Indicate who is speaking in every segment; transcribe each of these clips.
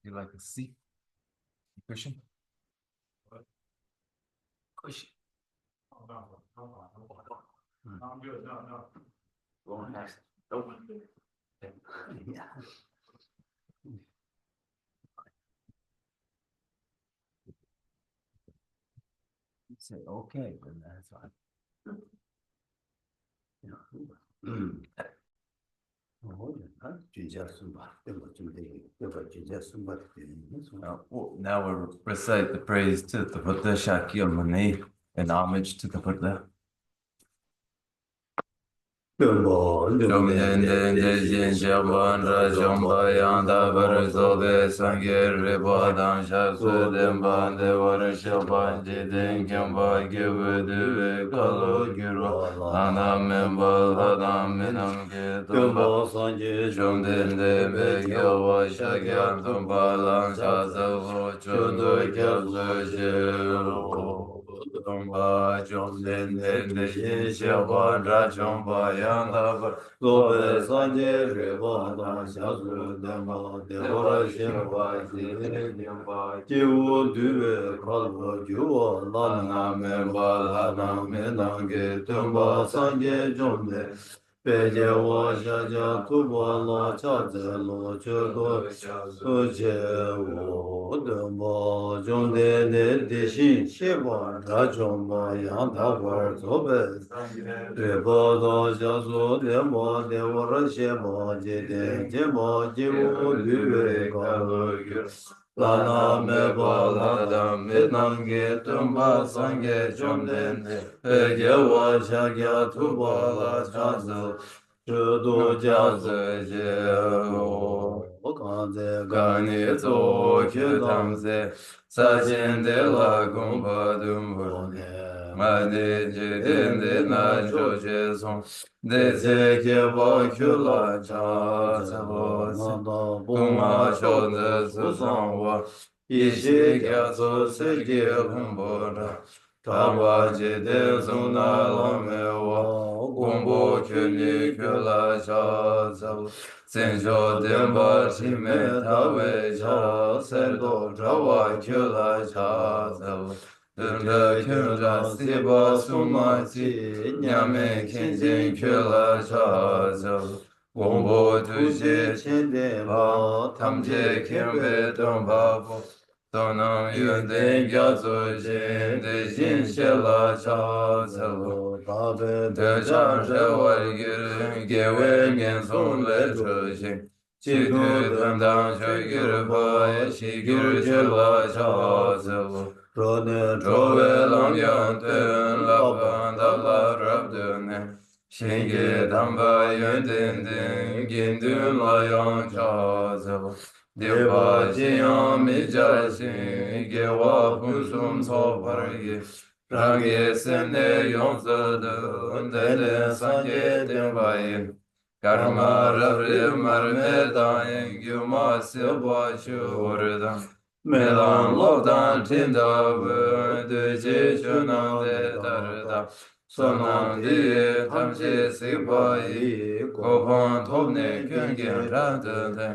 Speaker 1: You like a seat? Cushion? Cushion.
Speaker 2: I'm good. No.
Speaker 1: Going next. Nope.
Speaker 2: Yeah.
Speaker 1: Say okay, then that's fine. Now we'll recite the praise to the Buddha Shakyamuni in homage to the Buddha. Jom den den de jin jaban ra jom ba yang da bar zo be sang ge re ba dan sha su den ban de war sha ban ji den kyam ba ge we de we ka lo gi ro la na men ba la na men nam ge dum ba sang ji jom den de me ge wa sha gyam dum ba lang sha zo ho chun do kya zo je Domba jom den den de yin xia ban ra jom ba yang da ba lo be san je re ba da xia su den ba de bo ra xin ba ji nian ba ji wu du be ka lo ju wa la na me ba la na me nang ge domba san je jom de be je wa xia jia tu ba la cha ze lo che do su che wo domba jom den de de xin xie ba ra jom ba yang da ba zo be re ba da xia su de ma de wa ra xie ma je de je ma je wo du be ka lo yu la na me ba la da me nang ge tum ba sang ge jom den de pe ge wa xia ge tu ba la cha zo zhe du jia ze je wo kan ze ga ni zo ke tam ze sa xian de la gong ba dum bo ne ma de je den de na zhou jie song de ze ke ba qiu la cha za bo na da gong ma xiao de su sang wo yi xie ge zo se ge gong bo na ta wa je de song na la me wo gong bo qiu ni qiu la cha za bo Sen jo den ba chi me ta wei cha sen do zha wa qiu la cha za wo dun de qiu zha si ba su ma chi nian me qian jin qiu la cha za wo gong bo tu xie qian de ba tam jie qian bei dong ba bo dong nang yuan den ya zu jin de xin xie la cha za wo da be de zhang zhe wei ge ren ge wei mian song le zhe xin qi tu dan dang xue ge re ba ye xi ge re jie la cha za wo zhe ne zhou wei lang yang den la ban da la rab de ne xin ge dang ba yuan den den gin dun la yang cha za wo de ba jin yang mi jia xin ge wa pun sum so par ye rang ye sen de yong ze de de san ye den ba ye karma rab re mar me da yin gyu ma se ba chu re da me lang lo dan tin da we de je chu nang de da re da son nang de tam che se ba yi ko pang top ne kyun gen ra de de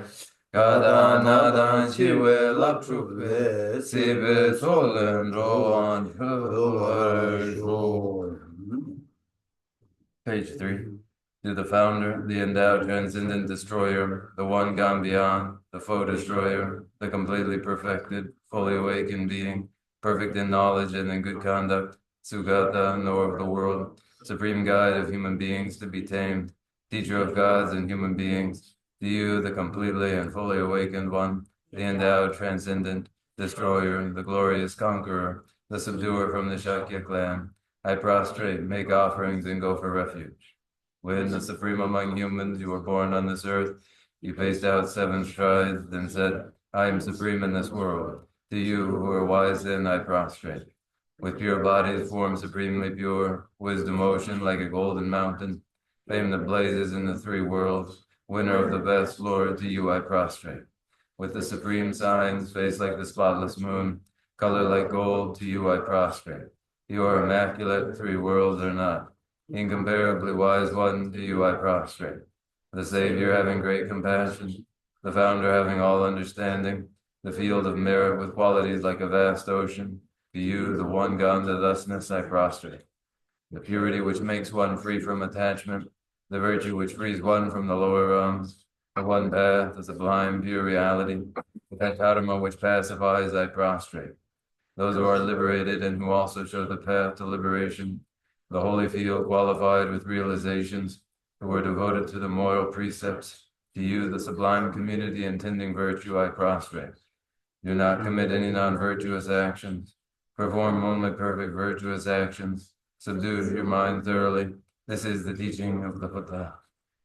Speaker 1: ga da na dan chi we lap chu be si be so len ro an Page 3. To the founder, the endowed transcendent destroyer, the one gone beyond, the foe destroyer, the completely perfected, fully awakened being, perfect in knowledge and in good conduct, Sugata, knower of the world, supreme guide of human beings to be tamed, teacher of gods and human beings, to you, the completely and fully awakened one, the endowed transcendent destroyer, the glorious conqueror, the subduer from the Shakya clan, I prostrate, make offerings, and go for refuge. When the supreme among humans, you were born on this earth, you paced out 7 strides, then said, I am supreme in this world. To you who are wise in, I prostrate. With pure bodies, form supremely pure, wisdom ocean like a golden mountain, fame that blazes in the 3 worlds, winner of the best, Lord, to you I prostrate. With the supreme signs, face like the spotless moon, color like gold, to you I prostrate. You are immaculate, 3 worlds are not. Incomparably wise one, to you I prostrate. The Savior having great compassion, the Founder having all understanding, the field of merit with qualities like a vast ocean. To you, the one God, the thusness, I prostrate. The purity which makes one free from attachment, the virtue which frees one from the lower realms, the one path, the sublime pure reality, the Dharma which pacifies, I prostrate. Those who are liberated and who also show the path to liberation, the holy field qualified with realizations, who are devoted to the moral precepts, to you, the sublime community intending virtue, I prostrate. Do not commit any non-virtuous actions. Perform only perfect virtuous actions. Subdue your mind thoroughly. This is the teaching of the Buddha.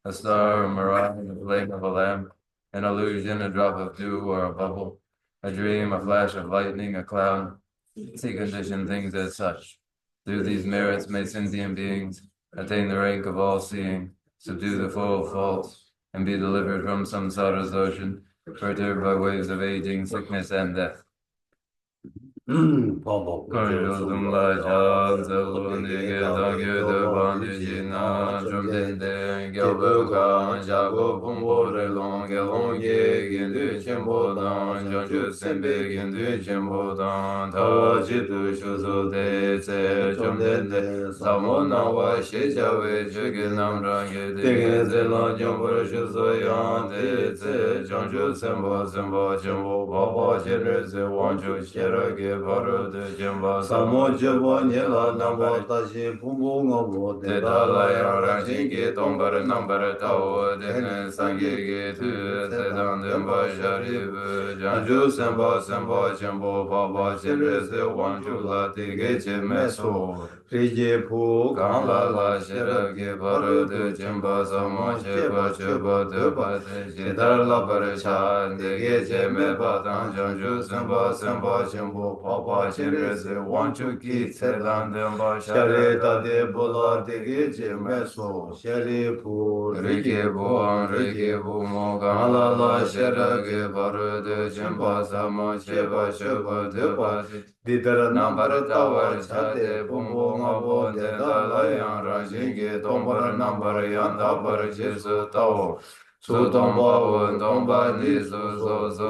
Speaker 1: A star, a mirage, a flame of a lamp, an illusion, a drop of dew or a bubble, a dream, a flash of lightning, a cloud. See conditioned things as such. Through these merits may sentient beings attain the rank of all-seeing, subdue the foe of faults, and be delivered from samsara's ocean, perturbed by waves of aging, sickness, and death. Samo jebo nila namo tashi pumbu ngobo de dala yara shingi tombar nambar tao dene sangi ge tu sedang demba sharibu janju semba semba chenpo baba chere se wanchu la tige che meso rije pu kan la la shira ge paru de chenpa samo cheba cheba de pa de shidar la par cha dege che me pa tang janju semba semba chenpo baba chere se wanchu ki sedang demba shari de bola dege che meso shari pu rike bu mo kan la la shira ge paru de chenpa samo cheba cheba de pa didara nambar tawar chate bumbo ngabo de dalayang rajingi tombar nambar yanda bar jesu tao su tomba un tomba ni su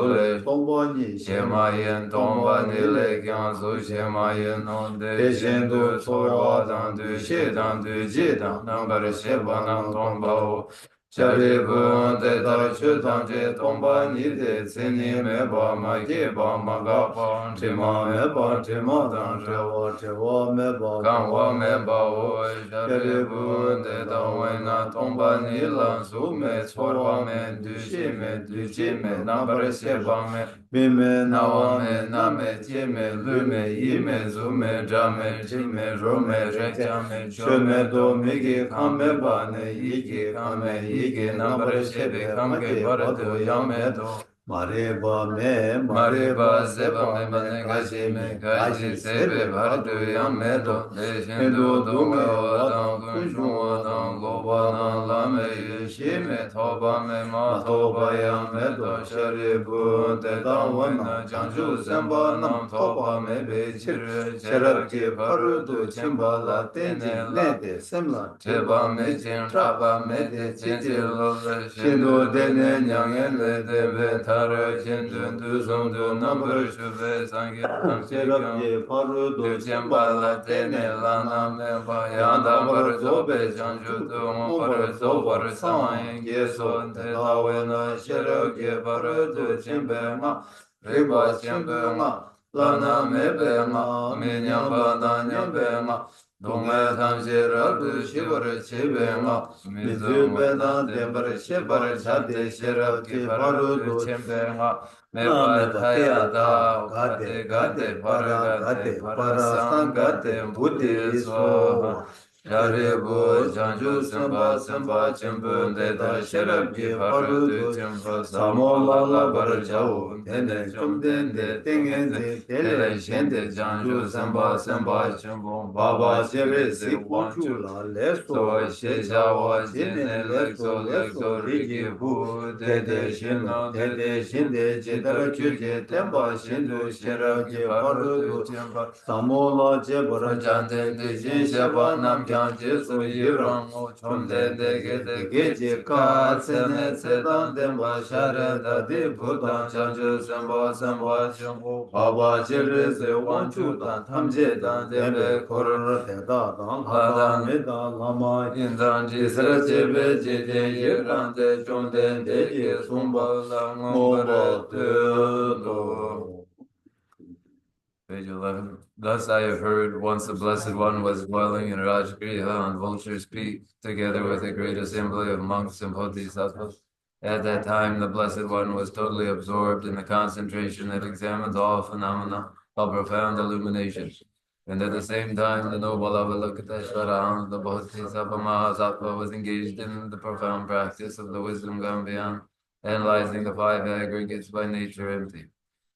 Speaker 1: le tomba ni shema yen tomba ni le kyang su shema yen non de shen du chorwa dang du she dang du ji dang nambar sheba nang tomba o Shari bun de tar chu tang je tomba ni de tsini me ba ma ge ba ma ga pa tima me ba tima dang chewa me ba kan wa me ba o shari bun de tang we na tomba ni lan su me chorwa me du chi me nambar she ba me bi me na wa me na me tie me lu me yi me zu me dra me chi me ro me re cha me cho me do mi ge kan me ba ne yi ge kan me yi ge nambar shebe kamge baradu yamedo Mareba seba me gaji me gaji sebe baradu yamedo Deshindu dunga wadang kunshu wadang goba na lame yishi me toba me ma toba yamedo Sharibu te dangwana janju semba nam toba me bechir Sherabki barudu chimba la tene lede semla Cheba me jin traba me de chinjil Shindu dene nyangen le debe taro chindu du sum du nambar shube sangi Sherabye paru du chimba la tene la name ba yanda bar zobe janju du mbar zobar samayin geso te tawe na sherabye paru du chimbe ma riba chimbe ma la name be ma mi nyamba na nyambe ma Dongme tamshi rabdu shivar chibe ma Mizu bedan dembar shivar chate shirab ki paru du chimbe ma Meba thaya da gate para sangate buddhi swaha Sharibu janju semba chimbu deda shirab ki paru du chimba Samola la bar jau tene chumden de tingen de tele shende janju semba chimbu Baba Shere se wanchu la leso she jawa jene leso riki bu dede shino dede shinde jedara kyuke temba shindu shira ki paru du chimba Samola jebara jante de jin sheba nam yang ji su yi rong o chom den de ge ji ka se ne se dan den ba sha re da di bu dan chang ji sen ba chung o ba ba ji ri zi wang chu dan tam ji dan den be ko ro de da dang ha da me da la ma yin dan ji se ji be ji den yi rang de chom den de ge sum ba la ngom ba de do. Page 11. Thus I have heard once the Blessed One was dwelling in Rajgriha on Vulture's Peak, together with a great assembly of monks and bodhisattvas. At that time, the Blessed One was totally absorbed in the concentration that examines all phenomena of profound illumination. And at the same time, the noble Avalokiteshvara, the Bodhisattva Mahasattva, was engaged in the profound practice of the wisdom gone beyond, analyzing the five aggregates by nature empty.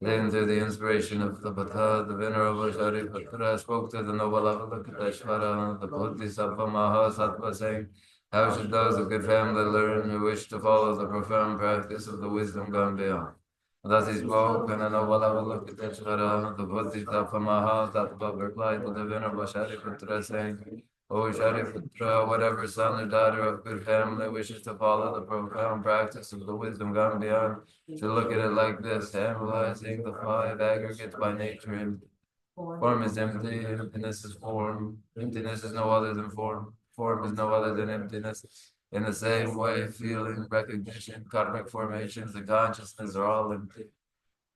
Speaker 1: Then, through the inspiration of the Buddha, the Venerable Shariputra spoke to the noble Avalokiteshvara, the Bodhisattva Mahasattva, saying, how should those of good family learn who wish to follow the profound practice of the wisdom gone beyond? Thus he spoke, and the noble Avalokiteshvara, the Bodhisattva Mahasattva, replied to the Venerable Shariputra, saying, O Shariputra, whatever son or daughter of good family wishes to follow the profound practice of the wisdom gone beyond, should look at it like this, analyzing the five aggregates by nature empty. Form is empty, emptiness is form. Emptiness is no other than form. Form is no other than emptiness. In the same way, feeling, recognition, karmic formations, and consciousness are all empty.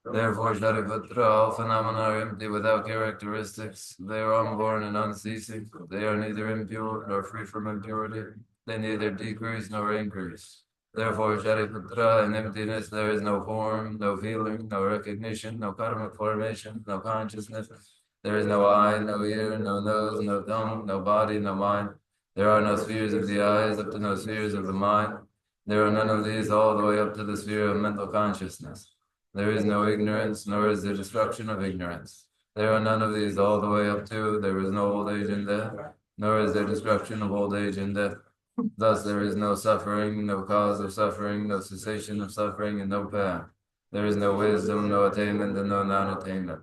Speaker 1: Therefore, Shariputra, all phenomena are empty without characteristics. They are unborn and unceasing. They are neither impure nor free from impurity. They neither decrease nor increase. Therefore, Shariputra, in emptiness there is no form, no feeling, no recognition, no karmic formation, no consciousness. There is no eye, no ear, no nose, no tongue, no body, no mind. There are no spheres of the eyes up to no spheres of the mind. There are none of these all the way up to the sphere of mental consciousness. There is no ignorance, nor is there destruction of ignorance. There are none of these all the way up to, there is no old age and death, nor is there destruction of old age and death. Thus there is no suffering, no cause of suffering, no cessation of suffering, and no path. There is no wisdom, no attainment, and no non-attainment.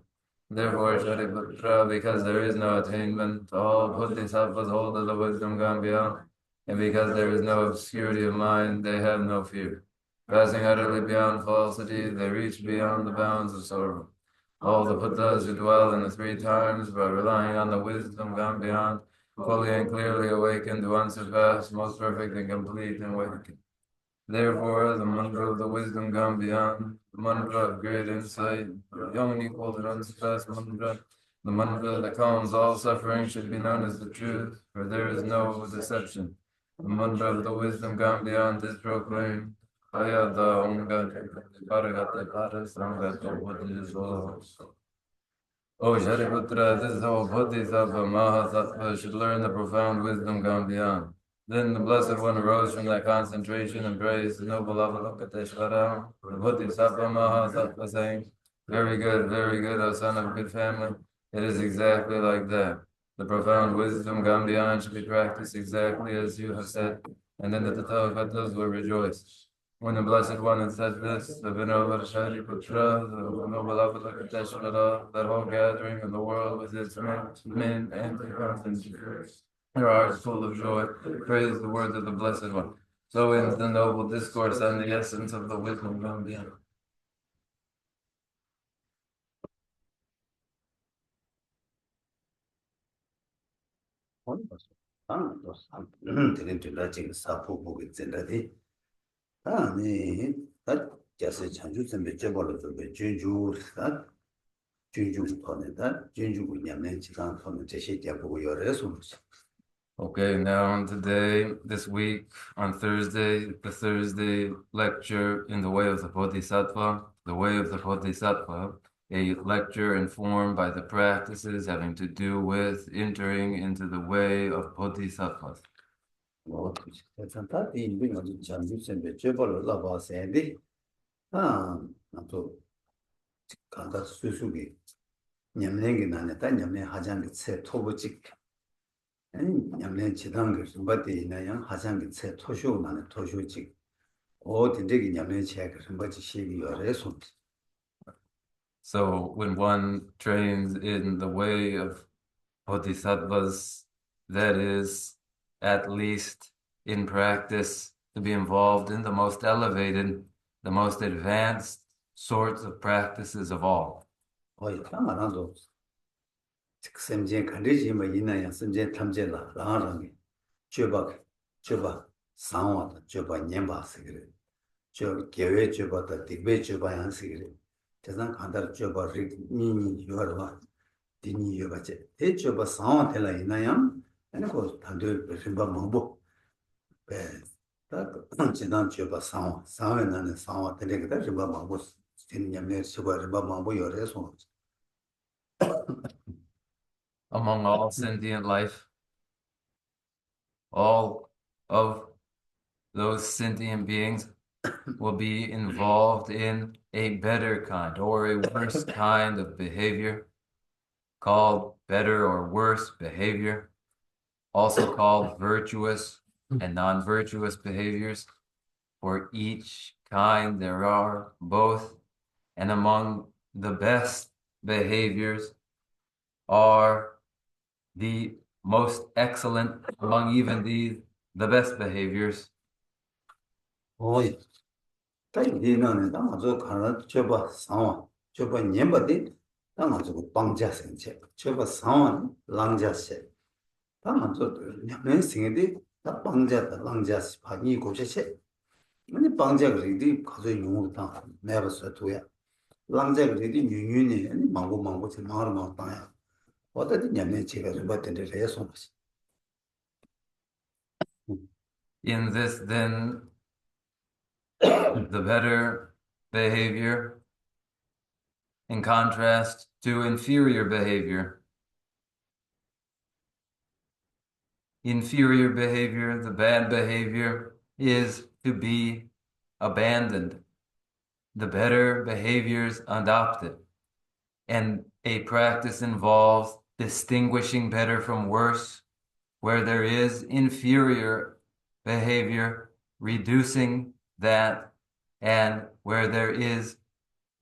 Speaker 1: Therefore, Shariputra, because there is no attainment, all bodhisattvas hold of the wisdom gone beyond, and because there is no obscurity of mind, they have no fear. Passing utterly beyond falsity, they reach beyond the bounds of sorrow. All the Buddhas who dwell in the three times by relying on the wisdom gone beyond, fully and clearly awakened to unsurpassed, most perfect and complete and awakened. Therefore, the mantra of the wisdom gone beyond, the mantra of great insight, the unequaled and unsurpassed mantra, the mantra that calms all suffering should be known as the truth, for there is no deception. The mantra of the wisdom gone beyond is proclaimed. Ayada Ongate Paragate Parasangate Bodhisattva. O Shariputra, this whole Bodhisattva Mahasattva should learn the profound wisdom gone beyond. Then the Blessed One arose from that concentration and praised the noble Avalokiteshvara, the Bodhisattva Mahasattva, saying, very good, O son of good family. It is exactly like that. The profound wisdom gone beyond should be practiced exactly as you have said, and then the Tathagatas will rejoice. When the Blessed One had said this, the Venerable Shariputra, the noble Avalokiteshvara, that whole gathering of the world with its men and their hearts full of joy, praised the words of the Blessed One. So ends the noble discourse on the essence of the wisdom gone beyond. Okay, now today, this week, on Thursday, the Thursday lecture in the way of the Bodhisattva, the way of the Bodhisattva, a lecture informed by the practices having to do with entering into the way of Bodhisattvas. So when one trains in the way of Bodhisattvas, that is, at least in practice, to be involved in the most elevated, the most advanced sorts of practices of all.
Speaker 2: semjen kandeji ma yinaya semjen tamje la rangi choba sangwa choba nyemba sigre choba gewe choba da digbe choba yang sigre tezan kandar choba rik ni yorwa dini yoba che e choba sangwa tela yinaya ene ko tando rimba mambo be ta jidan choba sangwa nane sangwa tele kita rimba mambo tin nyamne choba rimba mambo yore so.
Speaker 1: Among all sentient life, all of those sentient beings will be involved in a better kind or a worse kind of behavior, called better or worse behavior, also called virtuous and non-virtuous behaviors. For each kind there are both, and among the best behaviors are the most excellent among even the best behaviors.
Speaker 2: Oi, tai dinane da ma zo kana choba sawa, choba nyemba de da ma zo bangja senche, choba sawa langja se. Da ma zo nyamen singe de da bangja da langja se pa ni go che che. Mane bangja ge de ka zo yung da me ba so tu ya. Langja ge de nyu nyu ne ni mango che ma ma ta ya. Wa da nyamen che ga zo ba de re so ma.
Speaker 1: In this, then, the better behavior, in contrast to inferior behavior. Inferior behavior, the bad behavior, is to be abandoned. The better behaviors adopted. And a practice involves distinguishing better from worse, where there is inferior behavior, reducing that, and where there is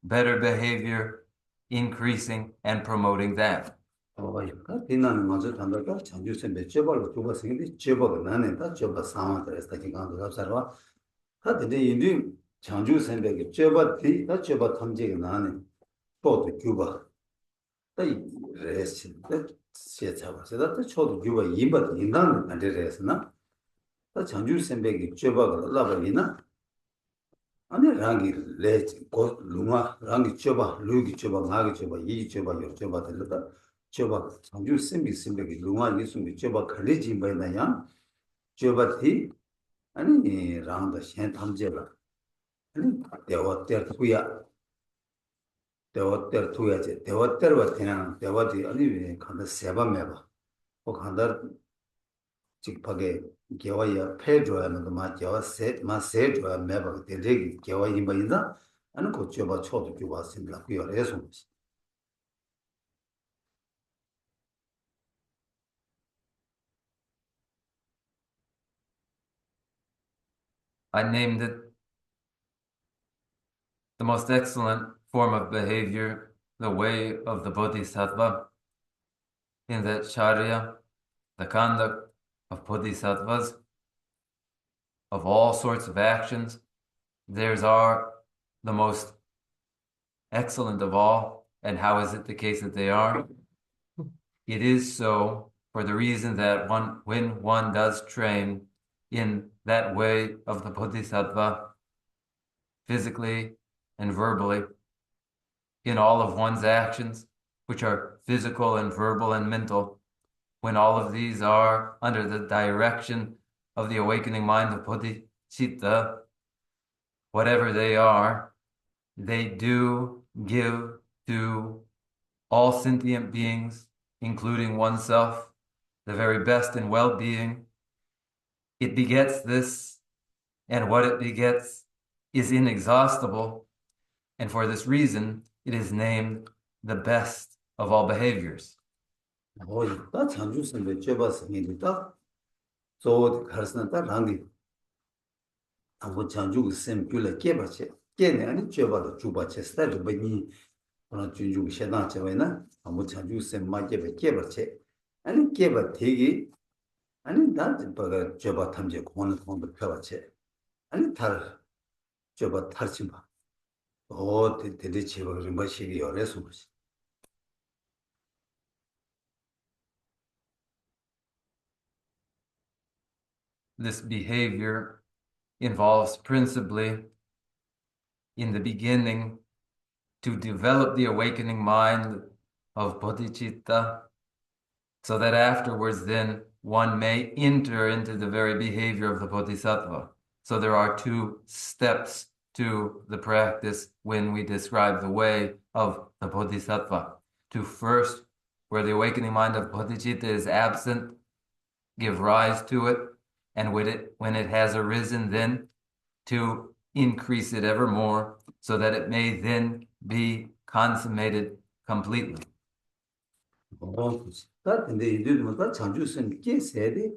Speaker 1: better behavior, increasing and promoting that.
Speaker 2: oi, ka dinane ma zo tanda ka chanju se me choba lo choba singe de choba ga nane da choba sawa da sta ki ga do sarwa. 다 근데 인도 장주 선배가 저바티 다 저바 탐지가 나네 또 규바 다 레스 다 세차바 세다 초도 규바 이바 인당 안 되레스나 다 장주 선배가 저바가 라바이나 아니 랑기 레스 고 루마 랑기 저바 루기 저바 나기 저바 이 저바 요 저바 들다 저바 장주 선배가 루마 예수미 저바 걸리지 뭐냐야 저바티 아니 랑다 셴 탐제라 아니 대화ter 투야제 대화ter와 그냥 대화지 아니 왜 간다 세바 매바 뭐 간다 직파게 개와야 패줘야는 마 개와 세마 줘야 매바 되게 개와 임바인다 아니 고쳐봐 초도 교와 심라 그여래서
Speaker 1: I named it the most excellent form of behavior, the way of the Bodhisattva, in that Charya, the conduct of Bodhisattvas, of all sorts of actions, theirs are the most excellent of all. And how is it the case that they are? It is so for the reason that when one does train in that way of the Bodhisattva, physically and verbally, in all of one's actions, which are physical and verbal and mental, when all of these are under the direction of the awakening mind of Bodhicitta, whatever they do give to all sentient beings, including oneself, the very best in well-being. It begets this, and what it begets is inexhaustible, and for this reason, it is named the best of all behaviors.
Speaker 2: 다 장주 선배 줘봤습니다. 저 가르스나다 랑기 아무 장주 샘플에 깨바체 깨네 아니 줘봐도 주바체 스타일 버니 그런 준주 세단 제외나 아무 장주 샘 마게 깨바체 아니 깨바 되게 아니 난 버가 저바 탐제 공원 공부 펴봤지. 아니 탈 저바 탈지 마. 대대 제가 좀 마시기 열어서 보지.
Speaker 1: This behavior involves principally, in the beginning, to develop the awakening mind of bodhicitta, so that afterwards then one may enter into the very behavior of the bodhisattva. So there are two steps to the practice when we describe the way of the bodhisattva. To first, where the awakening mind of bodhicitta is absent, give rise to it, and when it has arisen, then to increase it ever more, so that it may then be consummated completely.
Speaker 2: 다 근데 이들은 다 장주선 깨세대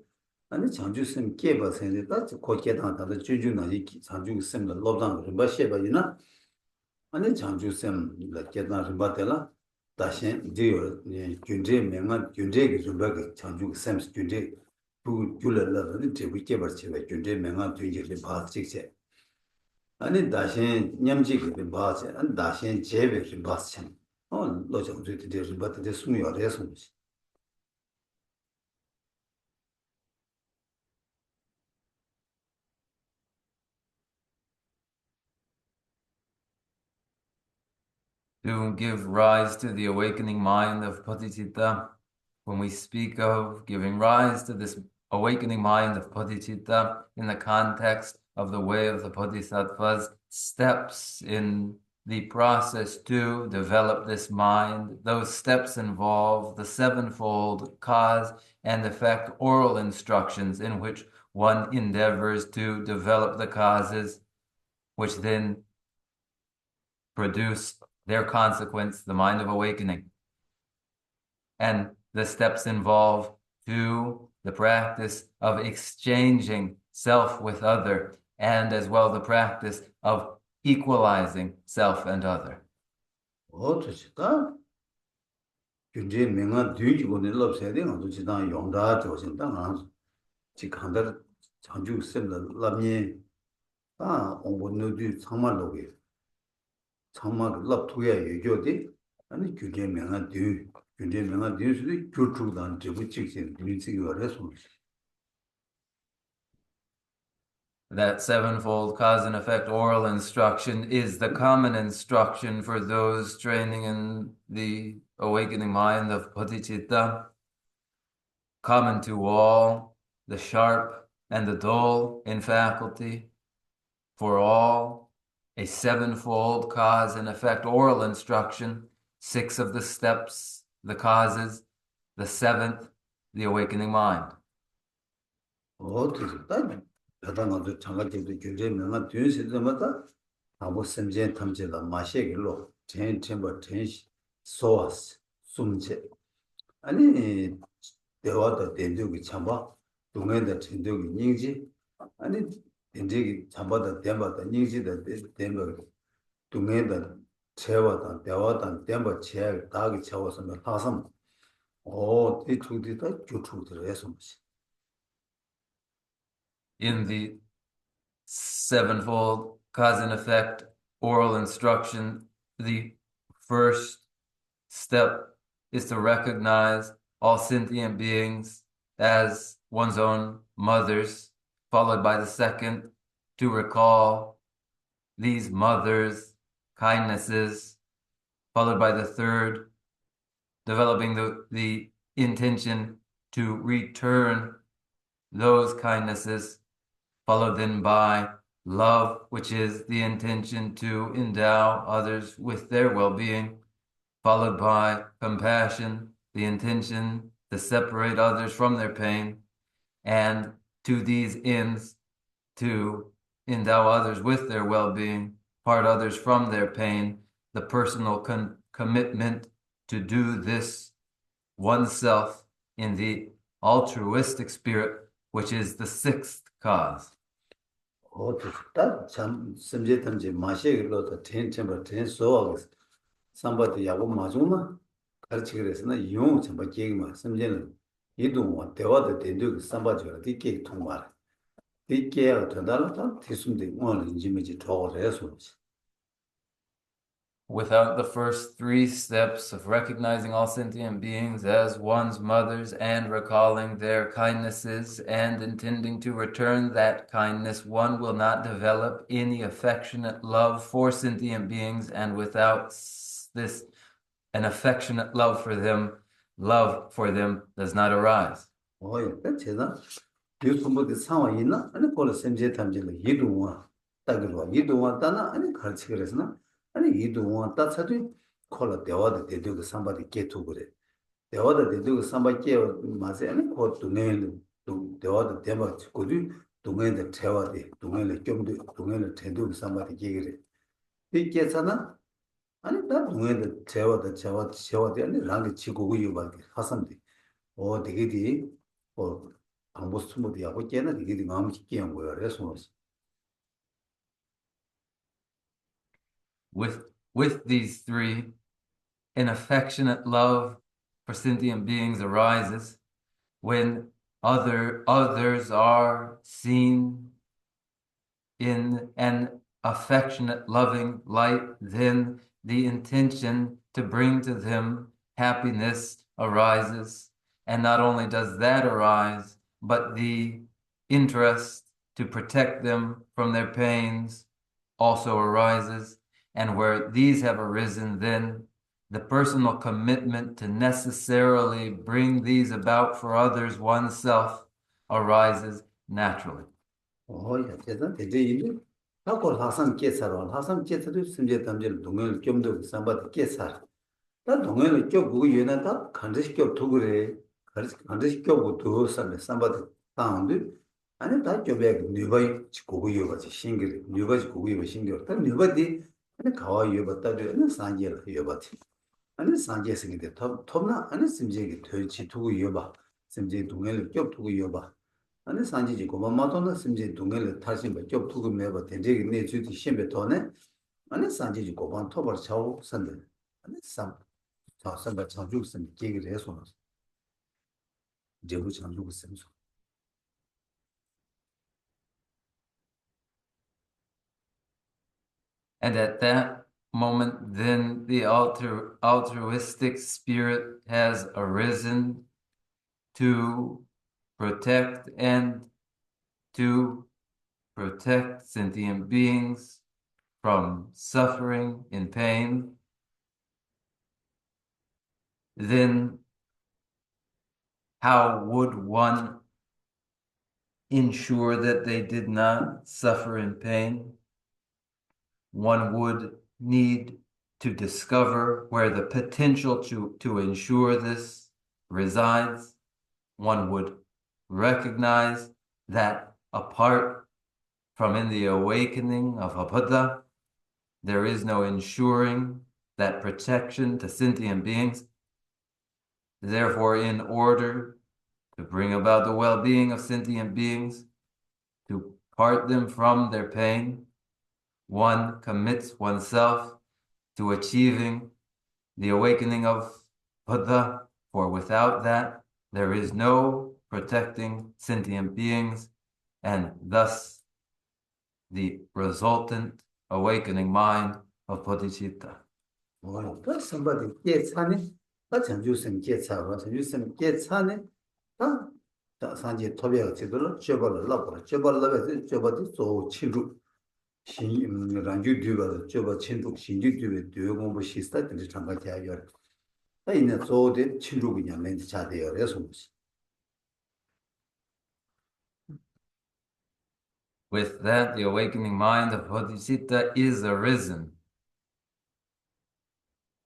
Speaker 2: 아니 장주선 깨버세대 다 고개당다도 주주나지 장주선 로당 좀 봐셔봐이나 아니 장주선 깨당 좀 봐대라 다시 이제요 균제 명한 균제게 좀 봐게 장주선 균제 부 줄을라는 제비 깨버치가 균제 명한 균제를 봐 직세 아니 다시 냠지게 봐세 안 다시 제베 좀 봐세 로정 되게 받대 숨이 어려서
Speaker 1: To give rise to the awakening mind of bodhicitta, when we speak of giving rise to this awakening mind of bodhicitta in the context of the way of the bodhisattvas, steps in the process to develop this mind, those steps involve the sevenfold cause and effect oral instructions in which one endeavors to develop the causes, which then produce their consequence, the mind of awakening. And the steps involve to the practice of exchanging self with other, and as well the practice of equalizing self and other.
Speaker 2: 어떻게다 균제 명한 뒤지고 내려서야 되는 거지 다 용다 조신다 나 지간다 장주 셈다 라미 아 온본노디 상말로게 정말 럽투야 얘기어디 아니 균제 명한 뒤 균제 명한 뒤수도 교ற்று단 제부 직신 민식이 어려서
Speaker 1: That sevenfold cause and effect oral instruction is the common instruction for those training in the awakening mind of bodhicitta, common to all, the sharp and the dull in faculty, for all, a sevenfold cause and effect oral instruction, 6 of the steps, the causes, the 7th, the awakening mind.
Speaker 2: 어떻게다 대단하도 장각제도 균제 명한 뒤수도마다 아무 semje 탐제다 마셰길로 전 템버 전시 소스 숨제 아니 대화도 된적이 참바 동행의 전적이 닝지 아니 된적이 참바다 대마다 닝지다 된거 동행의 채와다 대화다 대마 채 다기 채워서 하삼 이 투디다 주투들 해서
Speaker 1: In the sevenfold cause and effect oral instruction, the first step is to recognize all sentient beings as one's own mothers, followed by the second, to recall these mothers' kindnesses, followed by the third, developing the intention to return those kindnesses, followed then by love, which is the intention to endow others with their well-being, followed by compassion, the intention to separate others from their pain, and to these ends, to endow others with their well-being, part others from their pain, the personal commitment to do this oneself in the altruistic spirit, which is the 6th cause.
Speaker 2: 딱 참 심지탐지 마시기로도 텐템버 텐소하고 삼바도 야고 마주마 가르치 그래서나 용 참바 계기마 심지는 이동원 대화도 대도 삼바지가 되게 통말. 되게 전달을 대숨데 오늘 인지미지 저거를 해서.
Speaker 1: Without the first three steps of recognizing all sentient beings as one's mothers and recalling their kindnesses and intending to return that kindness, one will not develop any affectionate love for sentient beings, and without this, an affectionate love for them does not arise.
Speaker 2: 제가 유튜브에 상황이 있나? 아니 그걸 semje 탐지는 이동원 딱으로 이동원 따나 아니 같이 그랬으나 아니 이동원 따차도 콜라 대화도 대도 삼바디 게토 그래. 대화도 대도 삼바디 마세 아니 그 동네는 대화도 대마 고도 동네의 대화도 동네의 경도 동네의 대도 삼바디 게그래. 이게잖아. 아니 다 동네의 대화도 아니 랑이 지고 이유밖에 하선데. 되게디 방법스무디하고 걔는 이게 마음이 깊게한 거야. 그래서
Speaker 1: With these three, an affectionate love for sentient beings arises when others are seen in an affectionate, loving light. Then the intention to bring to them happiness arises. And not only does that arise, but the interest to protect them from their pains also arises. And where these have arisen, then the personal commitment to necessarily bring these about for others oneself arises naturally.
Speaker 2: 야, 대단 대대인데 하고 하산 깨사로 하산 깨사도 심지어 담질 동을 겸도 삼바도 깨사. 다 동을 껴고 얘네다 간지시켜 두그래. 간지시켜 두 삼바도 다운데 아니 다 껴배 누바이 고고 이어가지 신기를 누바지 고고 이어 신기를 다 누바디 아니 가와 이어봤다도 아니 산지를 이어봤지. 아니 산지에서인데 톱나 아니 심지에 되지 두고 이어봐. 심지에 동을 껴 두고 이어봐. 아니 산지지 고마마도는 심지 동네를 타신 거 겹투고 매버 된적이 내 주디 심배 돈에 아니 산지지 고반 토벌 차오 선들 아니 선발 창주 선 계기를 해서 제부 창주 선수
Speaker 1: And at that moment, then the altruistic spirit has arisen to protect sentient beings from suffering and pain. Then how would one ensure that they did not suffer in pain? One would need to discover where the potential to ensure this resides. One would recognize that apart from in the awakening of a Buddha, there is no ensuring that protection to sentient beings. Therefore, in order to bring about the well-being of sentient beings, to part them from their pain, one commits oneself to achieving the awakening of Buddha, for without that, there is no protecting sentient beings, and thus the resultant awakening mind of Bodhisattva.
Speaker 2: 또 somebody 깨차네 다 전주선 깨차고 전주선 깨차네 다 산지 토비가 지도를 줘버려 놔버려 줘버려서 줘버도 또 친구 란주 뒤가 줘버 친구 신주 뒤에 뒤고 뭐 시스템이 참가해야 요 다 있는 소대 친구 그냥 멘트 차대요 그래서
Speaker 1: With that, the awakening mind of Bodhisattva is arisen.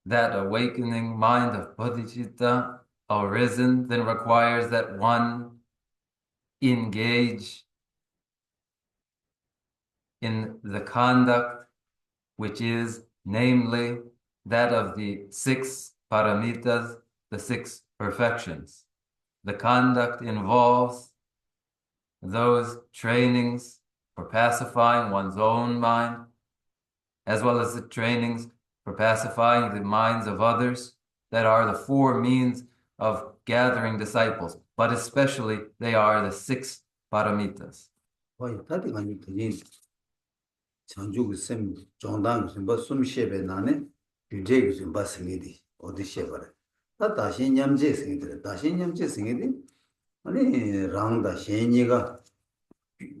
Speaker 1: That awakening mind of Bodhisattva arisen then requires that one engage in the conduct which is namely that of the 6 paramitas, the 6 perfections. The conduct involves those trainings for pacifying one's own mind, as well as the trainings for pacifying the minds of others that are the 4 means of gathering disciples. but especially they are the 6 paramitas.
Speaker 2: 장주고 셈 정당 좀 숨쉬베 나네 유제고 좀 봤으니디 어디 쉐버래 다 다시 냠제 생들 다시 냠제 생이디 아니 랑다 셴니가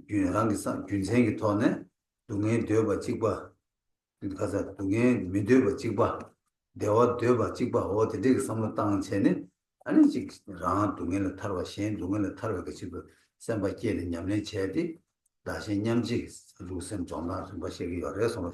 Speaker 2: 균랑기사 균생기 토네 동에 되어봐 찍봐 가서 동에 미되어봐 찍봐 대화 되어봐 찍봐 어디 되게 삼로 땅 채네 아니 지랑 동에를 타러 셴 동에를 타러 그 집을 셈바께는 냠내 채디 다시 냠지 루셈 정말 좀 버시기 어려서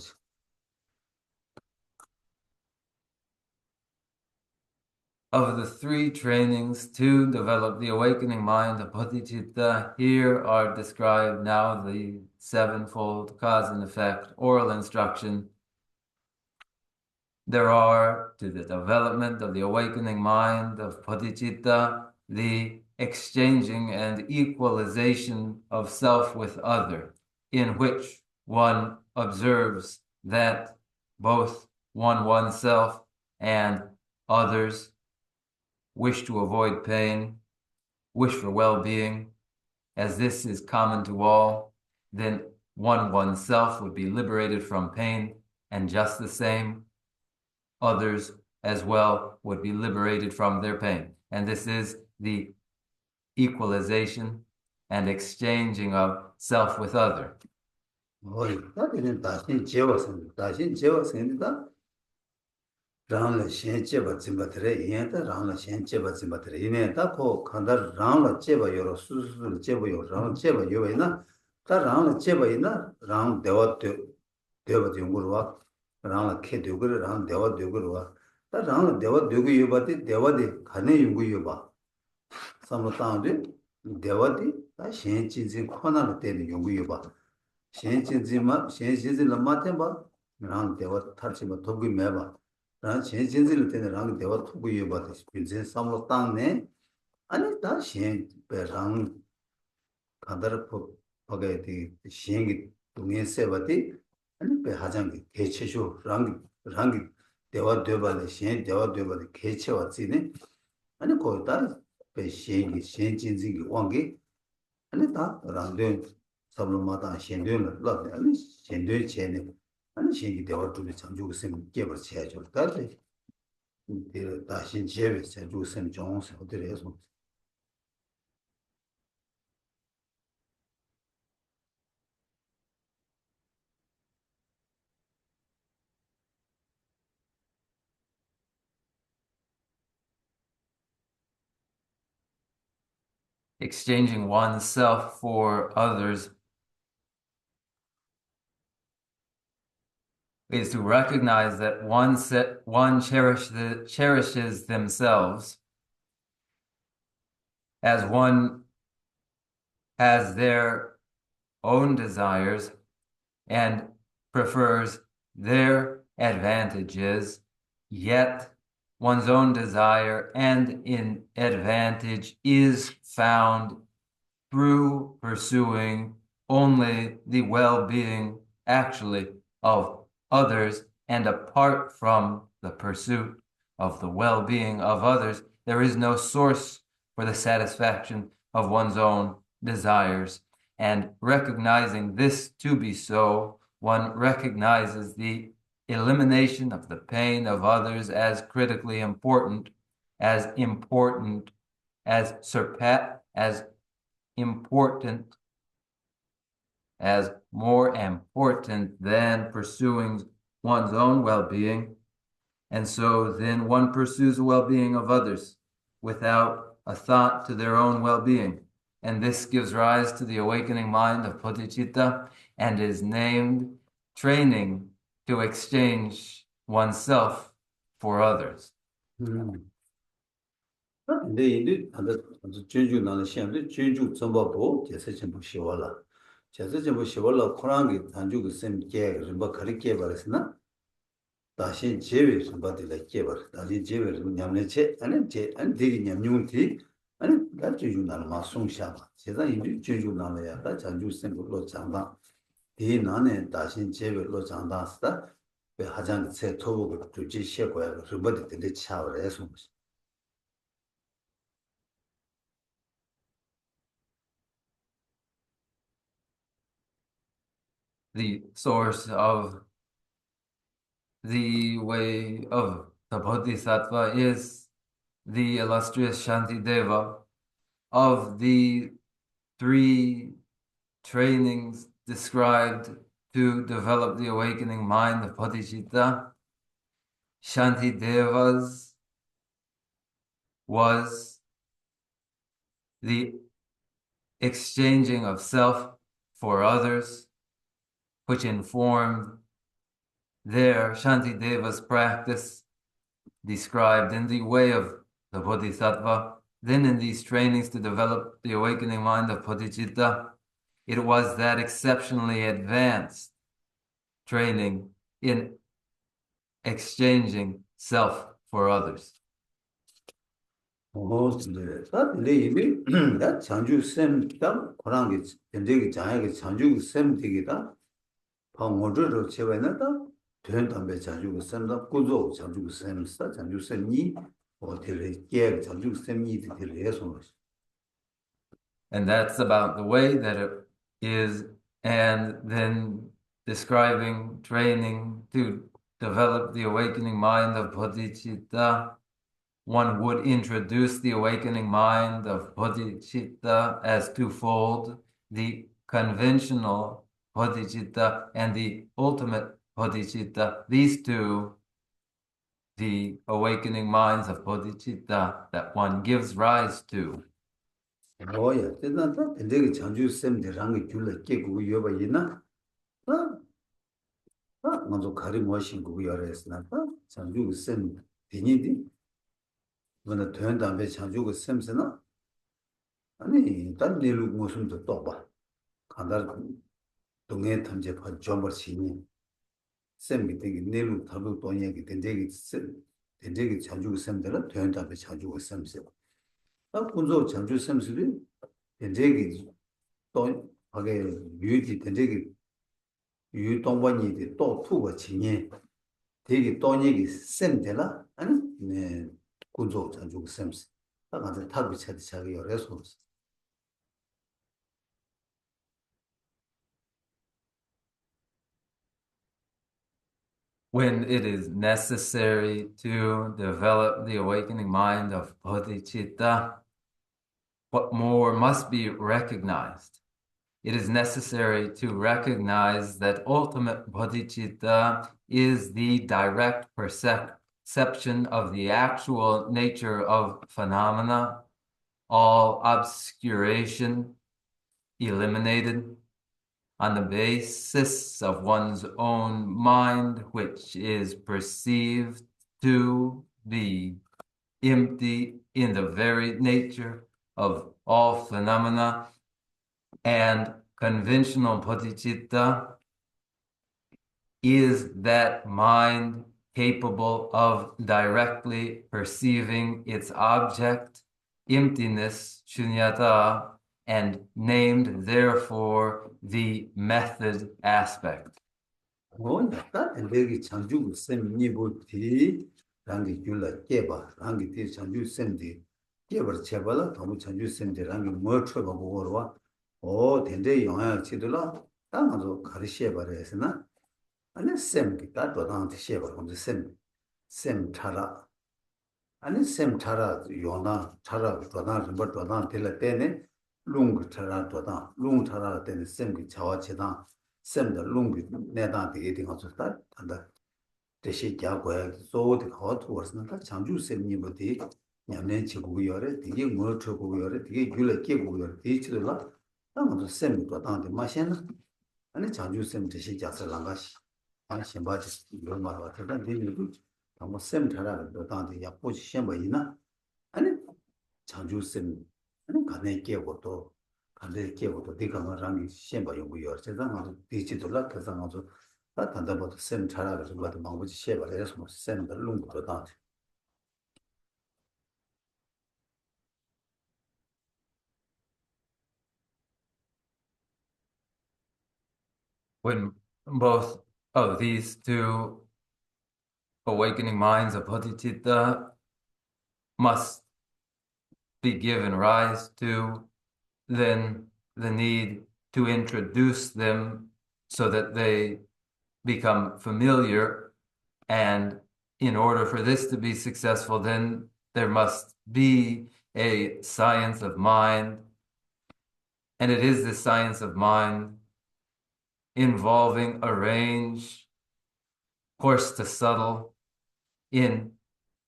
Speaker 1: Of the 3 trainings to develop the awakening mind of Bodhicitta, here are described now the 7-fold cause and effect oral instruction. There are, to the development of the awakening mind of Bodhicitta, the exchanging and equalization of self with other, in which one observes that both oneself and others wish to avoid pain, wish for well-being. As this is common to all, then oneself would be liberated from pain, and just the same, others as well would be liberated from their pain. And this is the equalization and exchanging of self with other.
Speaker 2: rāngla xiān cheba dzimba tere, yīn tā rāngla xiān cheba dzimba tere, yīn tā kō kāndā rāngla cheba yoro, sūsū cheba yoro, rāngla cheba yoro yīnā, tā rāngla cheba yīnā, rāng dewa dewa yunguruwa, rāngla kē yuguru, rāng dewa yunguruwa, tā rāngla dewa yuba di, dewa di kāne yungu yuba, samlo tāngdi, dewa di, tā xiān chīnzī kōna la tēni yungu yuba, xiān chīnzī la mā tenba, rāng dewa tarchiba tōgui meba, ran chen jinzil tene rang dewa thugu yoba de pinzen samlo tang ne ani da shen be rang kadar pagay di shen gi dungen seba di ani be hajang gi keche shu rang dewa deba de shen dewa deba de keche wa zi ne ani ko da be shen jinzil gi wang gi ani da rang de samlo ma da shen de la ani shen de che ne 아니 신기 대화도 장주고 쌤 깨버 쳐야죠. 다들 그 다신 제외 장주고 쌤 정세 어디래서
Speaker 1: Exchanging oneself for others is to recognize that one cherishes themselves as one has their own desires and prefers their advantages, yet one's own desire and advantage is found through pursuing only the well-being actually of others, and apart from the pursuit of the well-being of others, there is no source for the satisfaction of one's own desires. And recognizing this to be so, one recognizes the elimination of the pain of others as critically important, as important, as more important than pursuing one's own well-being. And so then one pursues the well-being of others without a thought to their own well-being. And this gives rise to the awakening mind of Bodhicitta and is named training to exchange oneself for others.
Speaker 2: 제대로 시월로 코랑기 단주고 셈게 좀 가르게 버렸으나 다시 제외 좀 받으려 깨버 다시 제외 좀 냠내체 아니 되게 냠뇽티 아니 같이 준다는 마송샤 제가 이제 제주나라야 다 장주 셈으로 장다 이 나네 다시 제외로 장다스다 왜 하장 제 토복을 두지 시고야 좀 받을 때 차오래서
Speaker 1: the source of the way of the Bodhisattva is the illustrious Shantideva. Of the 3 trainings described to develop the awakening mind of Bodhicitta, Shantideva's was the exchanging of self for others, which informed their Shantideva's practice described in the way of the Bodhisattva. Then in these trainings to develop the awakening mind of Bodhicitta, it was that exceptionally advanced training in exchanging self for others.
Speaker 2: 네. 이미 다 장주 쌤다 그런 게 현재의 자야의 장주 쌤 되기다. 방어를 제외는다. 된 담배 장주 쌤다 구조 장주 쌤다 장주 쌤이 어디를 게 장주 쌤이 되게 해서
Speaker 1: And that's about the way that it is, and then describing training to develop the awakening mind of bodhicitta. One would introduce the awakening mind of bodhicitta as twofold: the conventional bodhicitta and the ultimate bodhicitta. These two, the awakening minds of bodhicitta that one gives rise to.
Speaker 2: 뭐야? 대단하다. 근데 장주 쌤들랑 그 줄을 깨고 여봐 있나? 먼저 가리 모신 거 열었으나 장주 쌤 되니디 근데 된 다음에 장주 쌤스나 아니 단 내로 무슨 또 봐. 간다 동해 탐제 파 점버시니 쌤이 되게 내로 답을 또 얘기 된대기 된대기 장주 쌤들은 된 다음에 장주 쌤스 군조 장주 쌤스리 된대기 또 하게 유지 된대기 유동원이 또 투고 진이 되게 또 얘기 쌤들라 아니 네 군조 장주 쌤스 나한테 답이 찾기 어려서
Speaker 1: when it is necessary to develop the awakening mind of bodhicitta, what more must be recognized? It is necessary to recognize that ultimate bodhicitta is the direct perception of the actual nature of phenomena, all obscuration eliminated, on the basis of one's own mind, which is perceived to be empty in the very nature of all phenomena, and conventional bodhicitta is that mind capable of directly perceiving its object, emptiness, shunyata, and named therefore the method aspect.
Speaker 2: 내기 장주 쌤이 뭐지? 랑기 줄라 깨봐. 랑기 뒤 장주 쌤디 깨버 제발라 너무 장주 쌤디 랑기 뭐 쳐봐 보고와. 된대 영향 치들라. 땅아서 가르쳐 버려서나. 아니 쌤기 다 도당한테 셔버 근데 쌤 차라. 아니 쌤 차라 요나 차라 도당 좀 도당 될 때네. 롱 차라 도당 롱 차라 때는 쌤기 자와 제당 쌤의 롱비 내다 되게 가서다 한다 대시 자고야 소도 거투어스는 다 장주 쌤님한테 냠내 지고 열에 되게 뭐 쳐고 열에 되게 줄에 깨고 열에 뒤치들라 아무도 쌤이 도당한테 마셔나 아니 장주 쌤 대시 자서 나가시 아니 신바지 이런 말 같다 되는데 아무 쌤 잘하는 도당한테 약보지 셴바이나 아니 장주 쌤 아니 가네 깨고 또 근데 깨고도 네가 말하는 셴바 연구여 세상에서 디지털라 세상에서 다 단다부터 쌤 잘하고 뭐도 망부지 셴바래서 뭐 쌤들 롱부터 다
Speaker 1: When both of these two awakening minds of bodhicitta must be given rise to, then the need to introduce them so that they become familiar. And in order for this to be successful, then there must be a science of mind. And it is this science of mind involving a range, coarse to subtle, in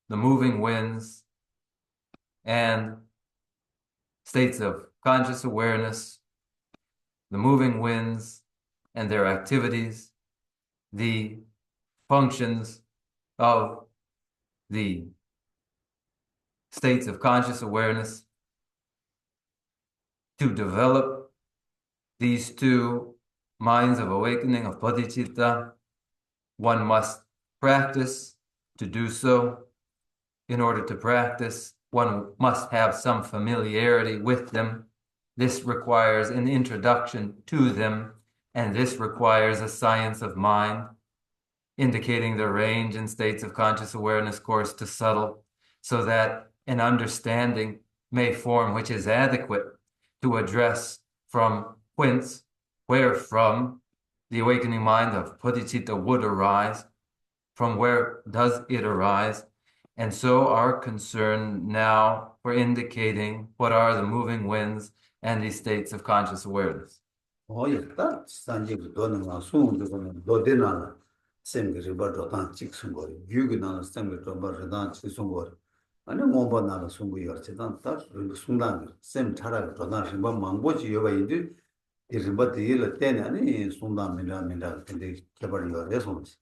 Speaker 1: the moving winds and states of conscious awareness, the moving winds and their activities, the functions of the states of conscious awareness. To develop these two minds of awakening, of bodhicitta, one must practice to do so. In order to practice, one must have some familiarity with them. This requires an introduction to them, and this requires a science of mind, indicating the range and states of conscious awareness, coarse to subtle, so that an understanding may form which is adequate to address from whence, wherefrom the awakening mind of bodhicitta would arise, from where does it arise. And so our concern now for indicating what are the moving winds and these states of conscious awareness.
Speaker 2: Oh, yeah, that's Sanjay Donanga soon to Dodina, same river Dotan Chicksungor, Yugunana, same river Redan Chisungor, and a Mobanana Sungu Yorchetan, that Sundan, same Tara Dodan River Mambochi Yoga Indu, the river the Yellow Ten, and Sundan Minda, and the Cabaret your response.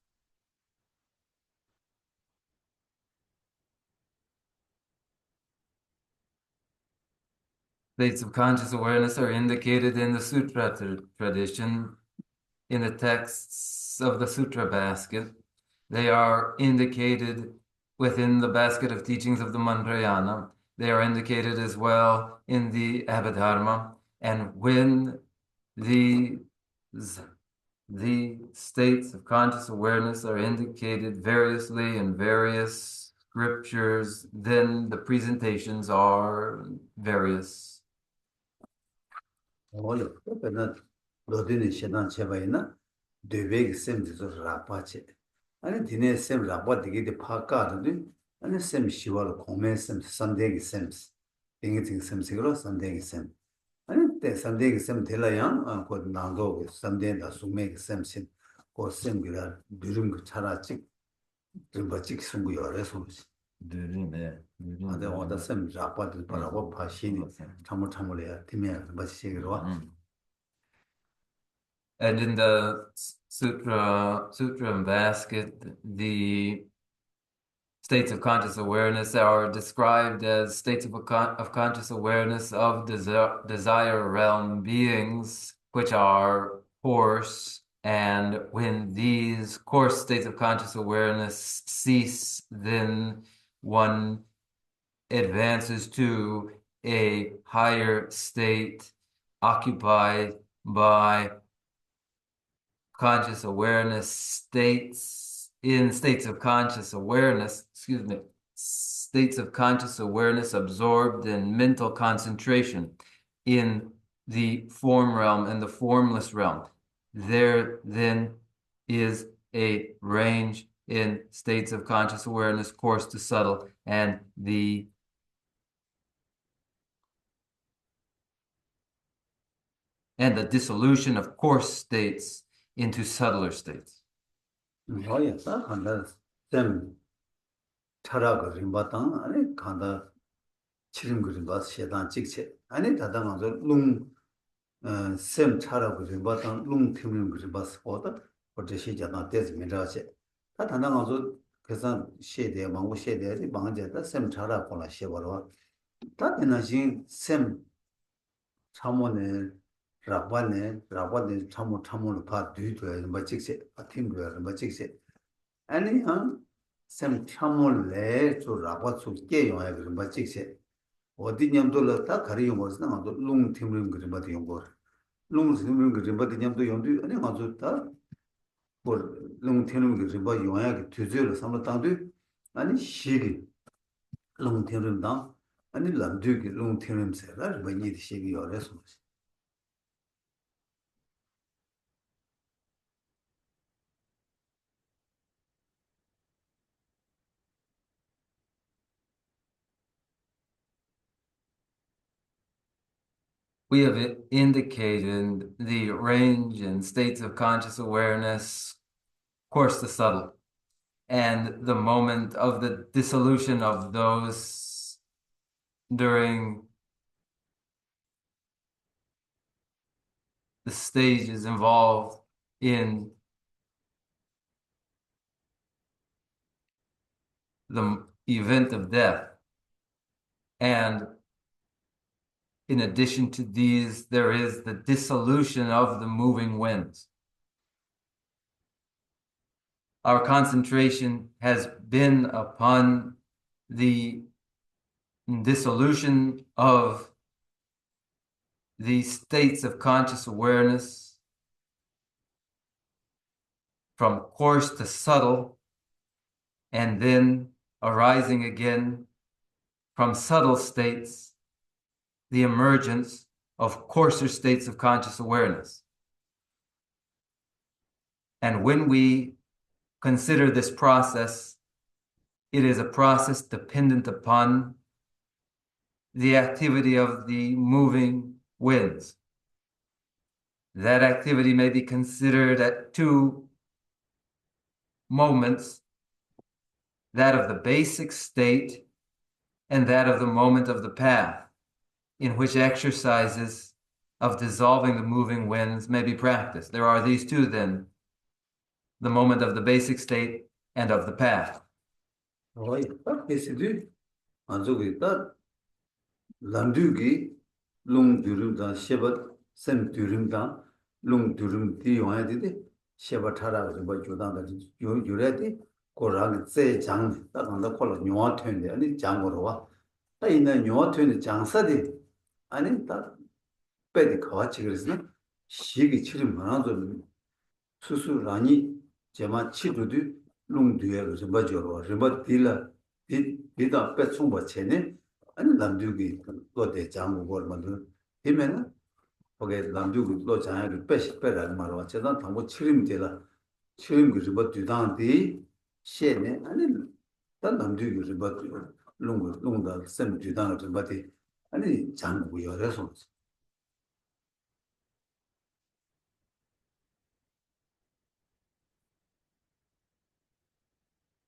Speaker 1: States of conscious awareness are indicated in the sutra tradition, in the texts of the sutra basket. They are indicated within the basket of teachings of the Mantrayana. They are indicated as well in the Abhidharma. And when the states of conscious awareness are indicated variously in various scriptures, then the presentations are various.
Speaker 2: Oh, yeah, but Dodini Shedan Chevaina, the big Sims of Rapache. And Dine Sim Rapat to get the Pakar, and the Sim Shival comments and Sunday Sims. Thinking Sim Sigro, Sunday Sim. And the Sunday Sim Telayang, and could Nango with Sunday that to make Simsin or singular during Charachik, Rimbachik Sungu or resolution. And the other Sim Rapat is Parabo Pashini, Tamutamulea, Timia, Bashigro.
Speaker 1: And in the sutra basket, the states of conscious awareness are described as states of conscious awareness of desire realm beings, which are coarse. And when these coarse states of conscious awareness cease, then one advances to a higher state occupied by conscious awareness states of conscious awareness, states of conscious awareness absorbed in mental concentration in the form realm and the formless realm. There then is a range in states of conscious awareness, coarse to subtle, and the dissolution of coarse states into subtler states.
Speaker 2: Oh, yes, and that's them Taraga Rimbatang, and Kanda Chirimgrimbas Shedan Chikche, and it had another lung Sem Taraga Rimbatang, lung Timrimgrimbas order, or the Shijana Des Mirache. That and also Kazan Shade, Mango Shade, Banja, Sem Tarakola Shevara. That in a gene Sem Chamone. Rabane, Tamu Pa do to a Bachix, a timber, Bachix. Any some Tamu lay to Rabatsu gay on every Bachix. Or Dinyam Dola Takari was now Lung Timrim Grimbati Yongor. Lung Timrim Grimbati Yam to Yondu, and Mazuta for Lung Timrim Grimba Yoyak to zero some Tandu, and Shigi Lung Timrim down, and Landuki Lung Timrim said, I need Shigi or response.
Speaker 1: we have indicated the range and states of conscious awareness, coarse to subtle, and the moment of the dissolution of those during the stages involved in the event of death. And in addition to these, there is the dissolution of the moving winds. Our concentration has been upon the dissolution of the states of conscious awareness from coarse to subtle, and then arising again from subtle states, the emergence of coarser states of conscious awareness. And when we consider this process, it is a process dependent upon the activity of the moving winds. That activity may be considered at two moments, that of the basic state and that of the moment of the path, in which exercises of dissolving the moving winds may be practiced. There are these two then, the moment of the basic state and of the path.
Speaker 2: 람두기 롱 두름다 셰바 셈 두름다 롱 두름 디용야디데 셰바 타라 뭐 조단다 요래디 고랑 제장 따간다 콜로 뇨아 튀는데 아니 장으로 와 따이나 뇨아 튀는 장사디 아니 따 빼디 가와치 그랬으나 시기 치름 많아도 수수라니 제마 치두디 롱 뒤에로 좀 봐줘로 좀 딜라 디다 빼총 버체네 아니 남주기 또대 장고 걸 만들 되면은 거기 남주기 또 장애를 빼라는 말로 왔잖아. 당고 치림 되라. 치림 그 뭐 뒤당디 셰네 아니 단 남주기 뭐 롱다 셈 뒤당을 좀 받이 아니 장고 열어서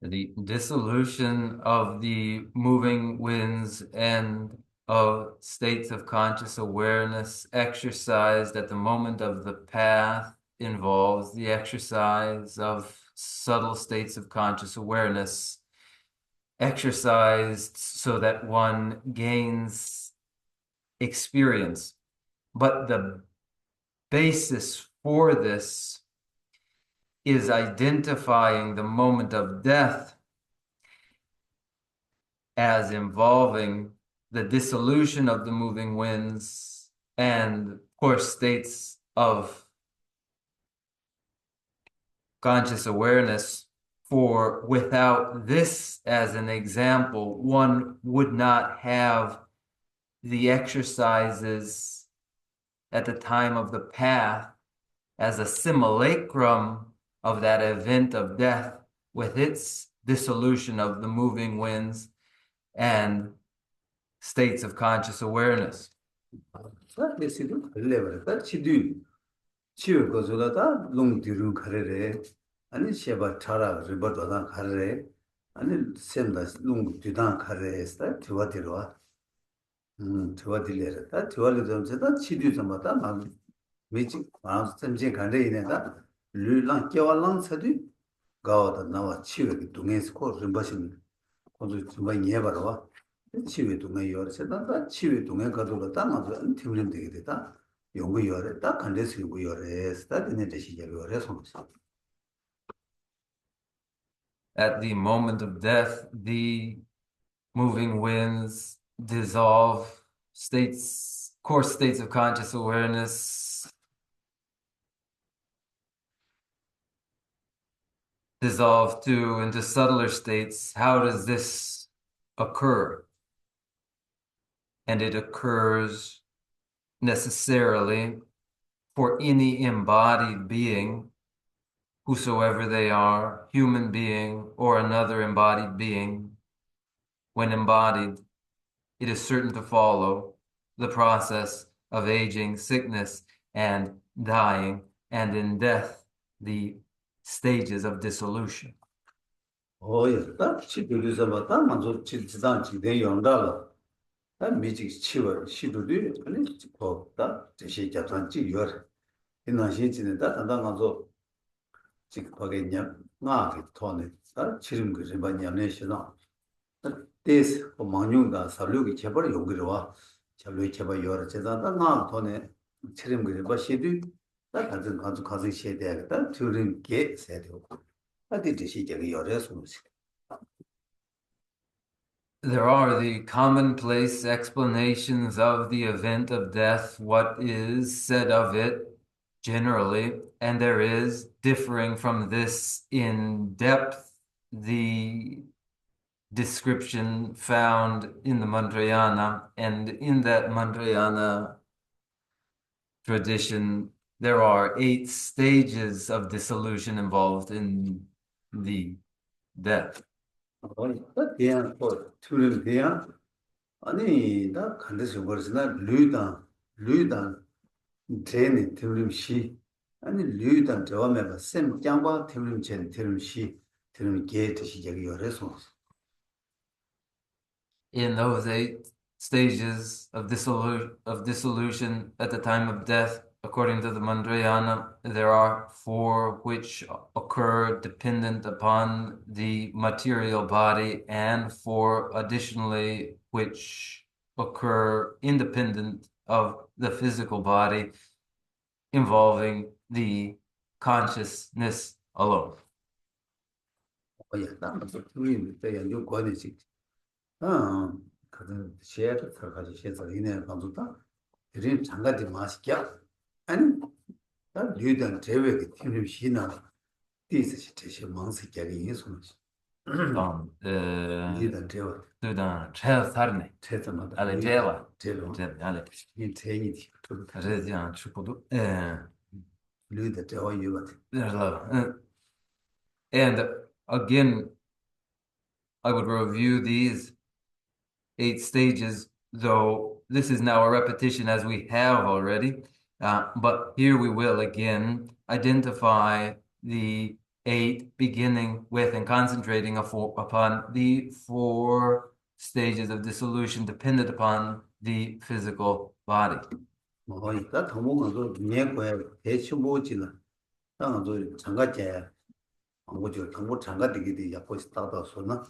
Speaker 1: The dissolution of the moving winds and of states of conscious awareness exercised at the moment of the path involves the exercise of subtle states of conscious awareness, exercised so that one gains experience. But the basis for this is identifying the moment of death as involving the dissolution of the moving winds and, of course, states of conscious awareness. For without this as an example, one would not have the exercises at the time of the path as a simulacrum of that event of death with its dissolution of the moving winds and states of conscious awareness.
Speaker 2: 아니 셰바 차라 리버도단 카레 아니 셈다 룽 뒤단 카레스타 투와디로와 투와딜레라 다 투와르 점세다 치디 점마다 막 미치 마스 셈제 간데 이네다 르랑 깨왈랑 사디 가와다 나와 치웨기 동에서 코 림바신 고주 좀 이해바로와 치웨 동에 요르세다 다 치웨 동에 가도가 따마도 팀림 되게 되다 연구 요래 딱 간데스 연구 요래스다 되네 대시 요래 손서
Speaker 1: At the moment of death, the moving winds dissolve coarse states of conscious awareness, dissolve into subtler states. How does this occur? And it occurs necessarily for any embodied being, whosoever they are, human being or another embodied being. When embodied, it is certain to follow the process of aging, sickness, and dying, and in death, the stages of dissolution.
Speaker 2: Oh, yes, that's she do this about that. Man, so she then young dollar. That music chill, she do it, and it's called that. She just on your in a shit in that, and then also chick again, not tone. That chilling good about your nation. This or Manunga, Saluki Chabar Yogriwa, Chalu Chaba Yor Chezada, not tone, chilling good, but she do. That hasn't got to cause shade there. That children get said. I did she get your response.
Speaker 1: There are the commonplace explanations of the event of death, what is said of it generally, and there is, differing from this in depth, the description found in the Mantrayana, and in that Mantrayana tradition, there are 8 stages of dissolution involved in the death.
Speaker 2: 그냥 뭐 둘을 그냥 아니 나 간데서 버스나 류단 제니 틀림시 아니 류단 저메가 셈 장바 틀림chen 틀림시 틀림 게트 시작이 요래서
Speaker 1: In those 8 stages of dissolution at the time of death, according to the Mandrayana, there are 4 which occur dependent upon the material body, and 4 additionally which occur independent of the physical body, involving the consciousness alone.
Speaker 2: 어야 나도 둘이 때 연구 관계지 아 그런 셰르 들어가지 셰서 이내 방송다 드림 장가디 마시냐 아니 나 류단 제외의 틀림시나 디스 대신 망스께기 예수는 류단 제외
Speaker 1: Dudan Chelsarne,
Speaker 2: 제자마다
Speaker 1: Alejela,
Speaker 2: 제로
Speaker 1: Ale,
Speaker 2: 이 제이디
Speaker 1: Rezian Chukudu,
Speaker 2: 류단 제외 유가
Speaker 1: there's love. And again, I would review these 8 stages, though this is now a repetition as we have already. But here we will again identify the 8, beginning with and concentrating upon the 4 stages of dissolution dependent upon the physical body.
Speaker 2: 뭐 이따 더모가도 녀고에 대치모지나 당도 장가제 아무죠 정보 장가되게 약고 있다다 소나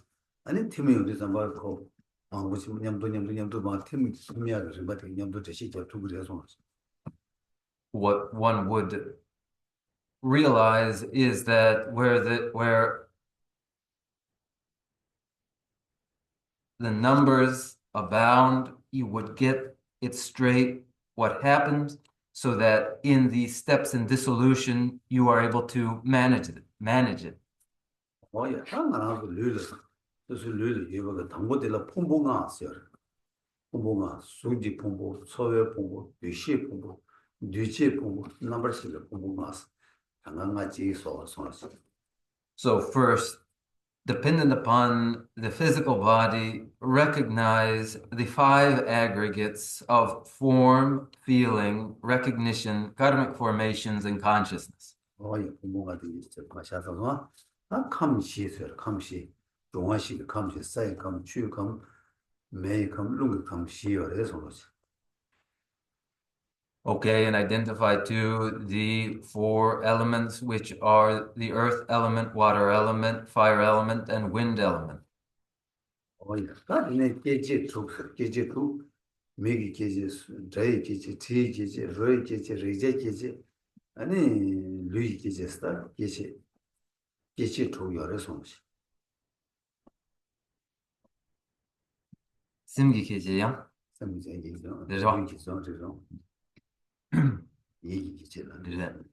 Speaker 2: 아니 팀이 어디서 말고 아무지 냠도 막 팀이 숨이야 그래서 막 냠도 대시 저 두그래서
Speaker 1: What one would realize is that where the numbers abound, you would get it straight what happens, so that in the steps in dissolution, you are able to manage it.
Speaker 2: 뭐야 당나라도 르르 그래서 르르 이거가 당고들라 폼보가 왔어요 폼보가 수지 폼보 소외 폼보 유시 폼보 뉴지 폼보 넘버스를 폼보가 왔어 당강같이 소소소
Speaker 1: So first, dependent upon the physical body, recognize the 5 aggregates of form, feeling, recognition, karmic formations, and consciousness.
Speaker 2: 뭐야 폼보가 되게 마셔서 아 감시서 감시 동화시 감시 사이 감 추감 매일 감 롱 감시요 그래서
Speaker 1: Okay, and identify 2 the 4 elements, which are the earth element, water element, fire element, and wind element.
Speaker 2: 어이 나네 계제도 매기 계제 저희 계제 티 계제 로이 계제 리제 계제 아니 루이 계제스다 계제도 여러서
Speaker 1: Simgi kejeya.
Speaker 2: 삼제 얘기죠
Speaker 1: 되죠?
Speaker 2: 얘기죠 저죠 얘기 계제는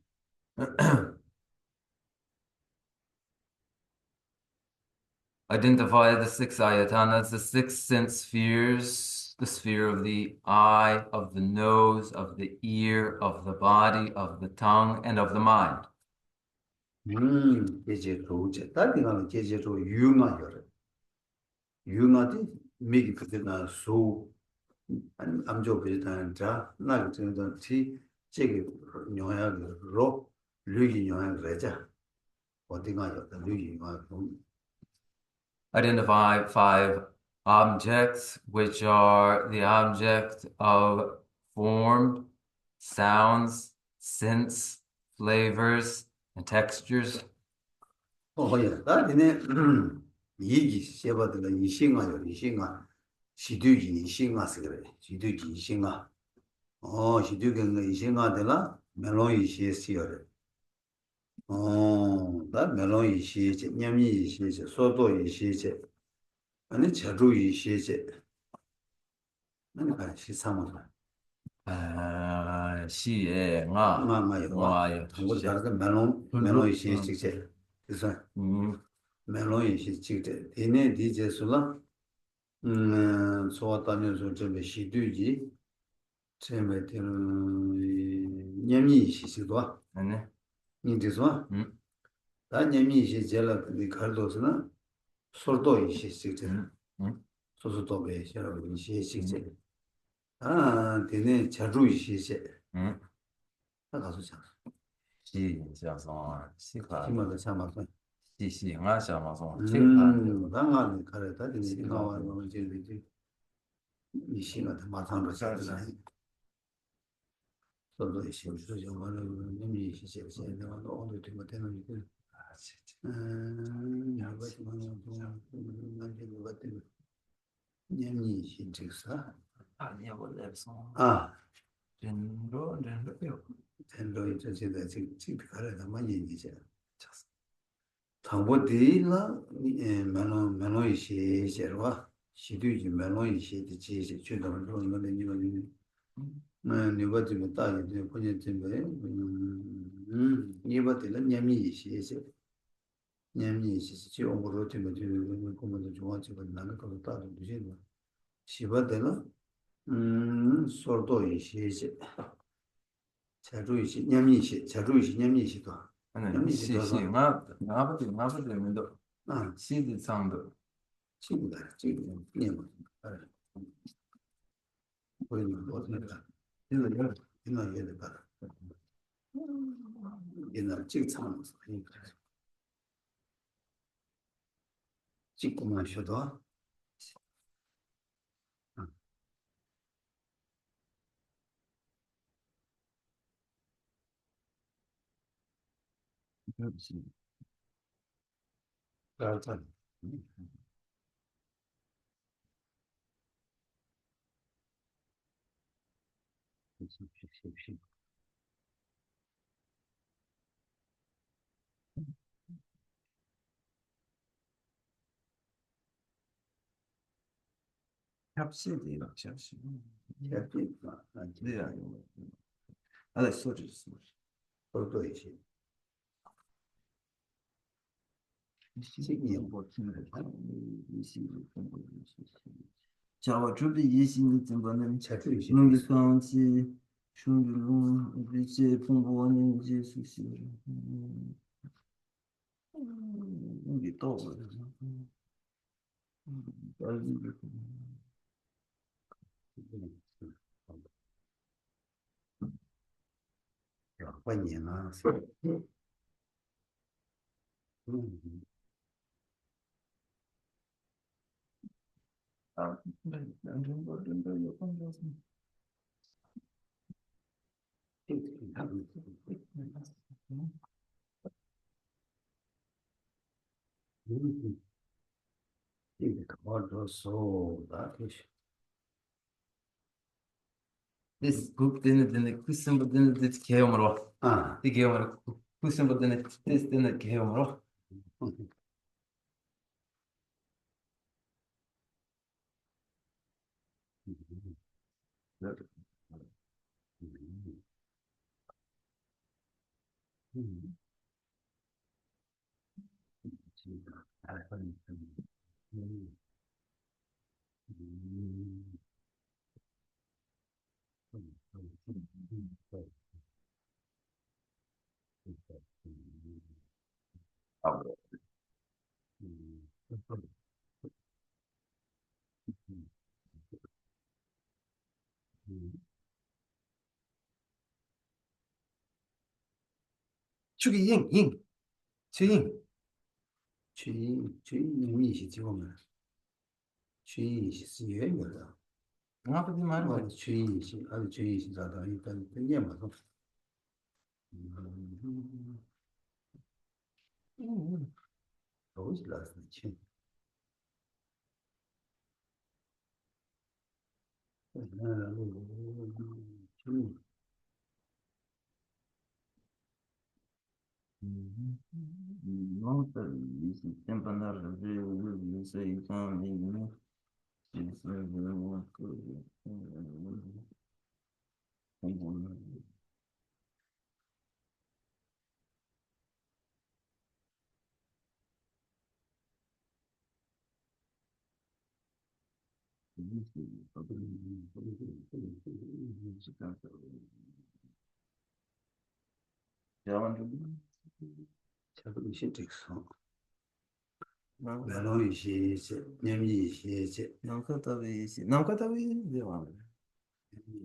Speaker 1: Identify the 6 ayatanas, the 6 sense spheres, the sphere of the eye, of the nose, of the ear, of the body, of the tongue, and of the mind.
Speaker 2: 계제도 딸이가 계제도 유마여 유마디 미기 그때나 수 암조 비슷한 자 나그 정도 티 제게 영향으로 류기 영향을 내자 어디가 류기 영향
Speaker 1: Identify 5 objects, which are the object of form, sounds, scents, flavors, and textures.
Speaker 2: 예. 나한테 얘기 시해봐도 이싱아요. 이싱아. 시두기 이싱아스 그래. 시두기 이싱아. 시두기는 이싱아들라 멜론 이시시여래. 나 멜론 이시지, 냠이 이시지, 소도 이시지. 아니 자주 이시지. 아니 같이 삼아.
Speaker 1: 시행아,
Speaker 2: 나요. 한국 다른 멜론 이시지. 그래서 멜론 이시지. 얘네 디제술라 소화단면서 좀 시두기 쳔베티는 냠이 시시도
Speaker 1: 네.
Speaker 2: 니디소 다 냠이 시제라 그 칼도스나 솔도 시시제 소소도 베셔로 시시제 되네 자주 시시제 나 가서 자
Speaker 1: 시장성, 시가,
Speaker 2: 심어도 참아서
Speaker 1: 시행아, 샤마성,
Speaker 2: 나가는 가르다 되네 나와는 이제 이 시간에 마찬가지로 살잖아 소도 시시제 정말은 냠이 시시제 내가 오늘 좀 되는 게 냠이 시시 오므로 되면 되는 거면 좋아지고 나는 그거 따로 되지는 시바데나 소도 이시지 자주이시 냠이시 자주이시 냠이시도 냠이시
Speaker 1: 시행아, 나버도, 시디상도,
Speaker 2: 친구다 지금 냠 보이는 거 같다 이나 얘들 봐라 이나 지금 참았어 찍고만 쉬어도 그렇다
Speaker 1: 협시디가 협시. 네, 소주.
Speaker 2: 소도 이시
Speaker 1: 자, 주비 이신이 좀번은
Speaker 2: 자주이시
Speaker 1: 농기 상치 슝르롱 비제 풍부원인 제수시 여기 또
Speaker 2: 欢迎啊这个考着手的就是
Speaker 1: this book didn't question but didn't it geomro the geomro question but didn't this didn't geomro 축이 잉, 주잉.
Speaker 2: 주인이 지금은 주인이 유행인 거다.
Speaker 1: 아, 그지 말고.
Speaker 2: 주인이 아주 주인이 자다 일단 되게 많아. 너무 잘났어. 치.
Speaker 1: Non, ici, temporaire, je sais quand il
Speaker 2: 자꾸 신tex어. 외로운 시제, 년이 시제,
Speaker 1: Non, quand t'avais,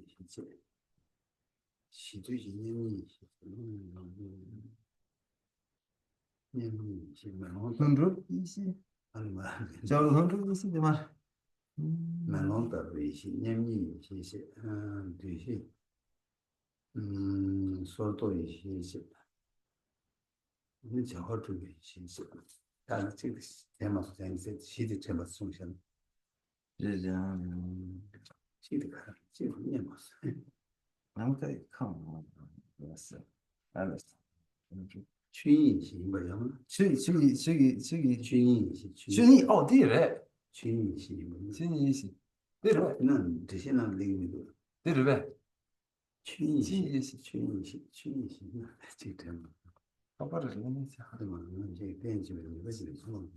Speaker 2: 시제. 시주지 년이 시제. 년이 시제.
Speaker 1: hundred ici.
Speaker 2: 아니 말.
Speaker 1: J'avais hundred ici, de mal.
Speaker 2: 말론다 위시 년이 시제. 뒤시. 소도 시제. 이제 허투기 시제. 다른 책 테마스 생세 시제 테마 송션.
Speaker 1: Déjà,
Speaker 2: 시드가 시드 녀마스.
Speaker 1: okay, come on. Yes, alles.
Speaker 2: 주인이 뭐야?
Speaker 1: 주니, oh, dire.
Speaker 2: 주인이 뭐?
Speaker 1: 주니, dire.
Speaker 2: 난 대신한 얘기도
Speaker 1: Dire.
Speaker 2: 주인이
Speaker 1: 주니,
Speaker 2: 지금
Speaker 1: Papa, je l'ai dit.
Speaker 2: 하지만 이제 벤치면 무슨 소용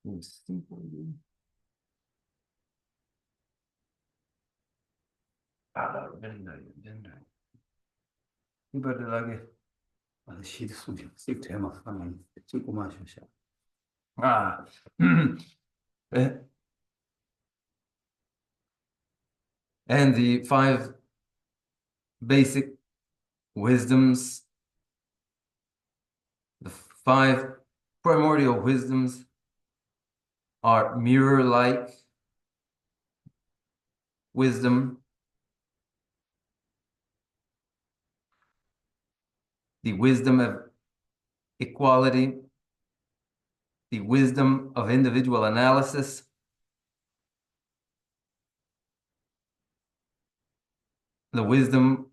Speaker 1: Oh, simple. Ah, very nice, very nice. You better like it.
Speaker 2: 시드 소리 씩 대마 하면 찍고 마셔.
Speaker 1: Ah. Eh, and the five basic wisdoms, the five primordial wisdoms are mirror-like wisdom, the wisdom of equality, the wisdom of individual analysis, the wisdom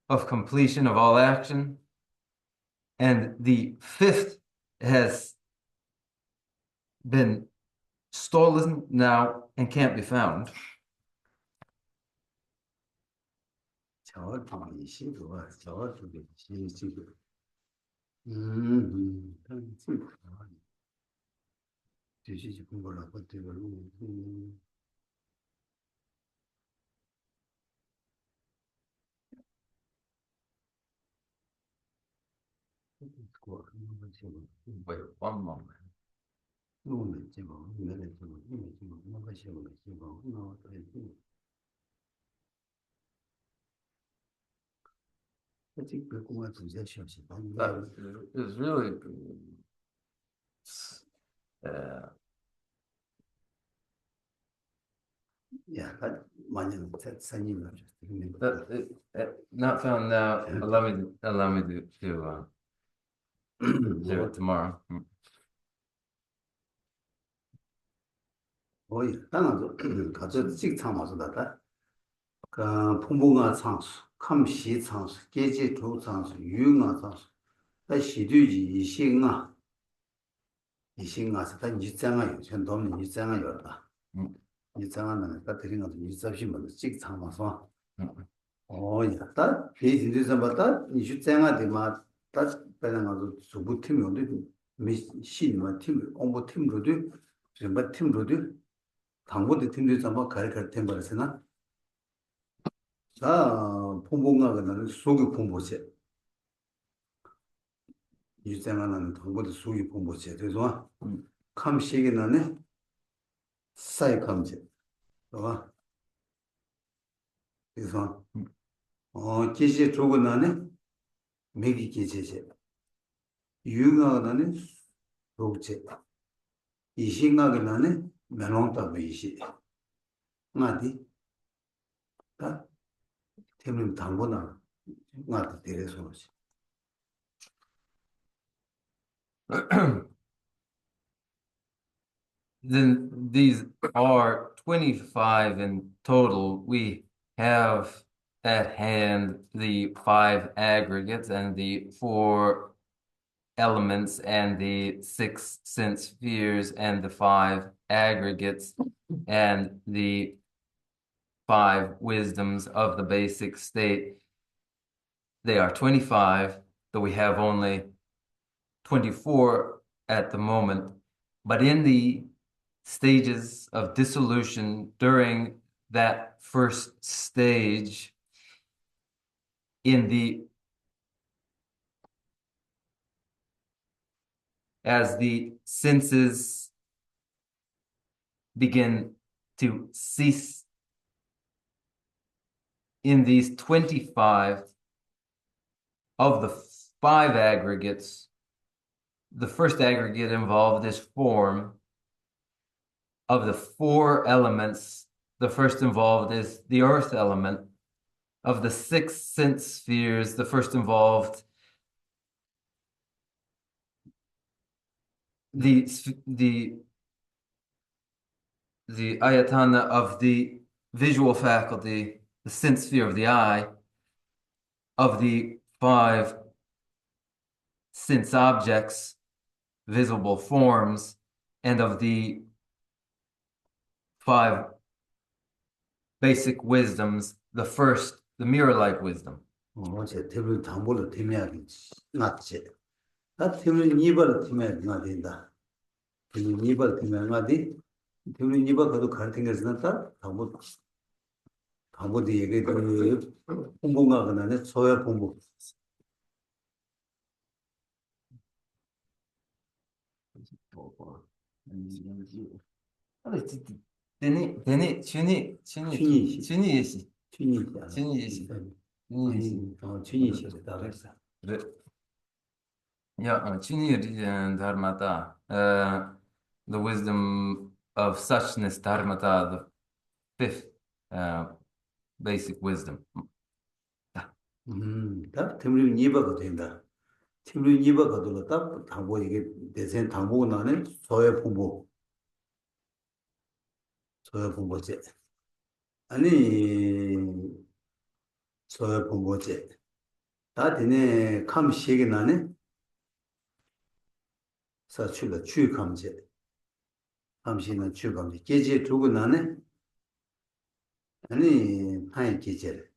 Speaker 1: of completion of all action, and the fifth has been stolen now and can't be found.
Speaker 2: 저한테 시도가 저한테 지금 뒤지지 공부를 하고 되고
Speaker 1: Wait, one moment. That is really
Speaker 2: yeah, that money
Speaker 1: not found now. Allow me to do it tomorrow.
Speaker 2: 당연히 가서 직장 맞았다. 그 풍부가 창수, 감시 창수, 계제 조 창수, 유가 창수. 다 시류지 이신아. 이신아서 다 유장아 요천 도는 유장아 요다. 유장아는 다 드린 것도 유잡시면 직장 맞아. 야, 다 비즈니스 맞다. 유장아들 막 다 배는 아주 수부 팀이 온데 미신마 팀, 공부 팀로도 좀 팀로도 당고대 팀들 잡아 가르쳐 템버스나 자 풍부가는 속이 풍부세 유장하는 당고대 속이 풍부세 그래서 감시게 나네 사이 감지. 봐. 그래서 기시 주고 나네 매기 기제제. 유가나네 독제. 이신가가 나네 메롱다 베이시. 나디 다 때문에 당보나 나한테 데려서 오지.
Speaker 1: Then these are 25 in total. We have at hand the 5 aggregates and the 4 elements and the 6 sense spheres and the 5 aggregates and the 5 wisdoms of the basic state. They are 25, though we have only 24 at the moment. But in the stages of dissolution, during that first stage, as the senses begin to cease in these 25 of the 5 aggregates, the first aggregate involved is form. Of the 4 elements, the first involved is the earth element. Of the 6 sense spheres, the first involved the ayatana of the visual faculty, the sense sphere of the eye. Of the 5 sense objects, visible forms, and of the 5 basic wisdoms, the first, the mirror-like wisdom.
Speaker 2: 어제 대불 당보로 팀해야지. 낫지. 나 팀을 니벌 팀해 놔된다. 팀을 니벌 팀해 놔디. 팀을 니벌 가도 가르친 게 있으니까 당보도 얘기 그 공부가 그나네 소야 공부.
Speaker 1: Yeah, dharmata, the wisdom of suchness, dharmata, the 5th basic wisdom.
Speaker 2: 딱 팀을 니버가 된다. 팀을 니버가 되고 딱 당보 이게 대선 당보고 나는 소야 공부제. 아니 소야 공부제. 다 되네 감시게 나네. 사출의 주감제. 감시는 주감제. 계제 두고 나네. 아니 하이 계제.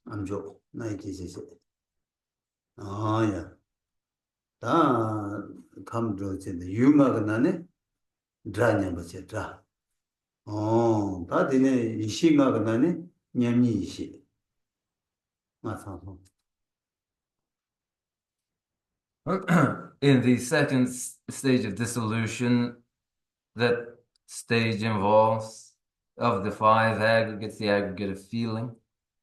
Speaker 2: 암조 나이 계제제. 아야. 다 감도제 유마가 나네. 드라냐 버제 다. 다 되네 이시가가 나네. 냠니 이시. 맞아서.
Speaker 1: In the second stage of dissolution, that stage involves of the 5 aggregates, the aggregate of feeling,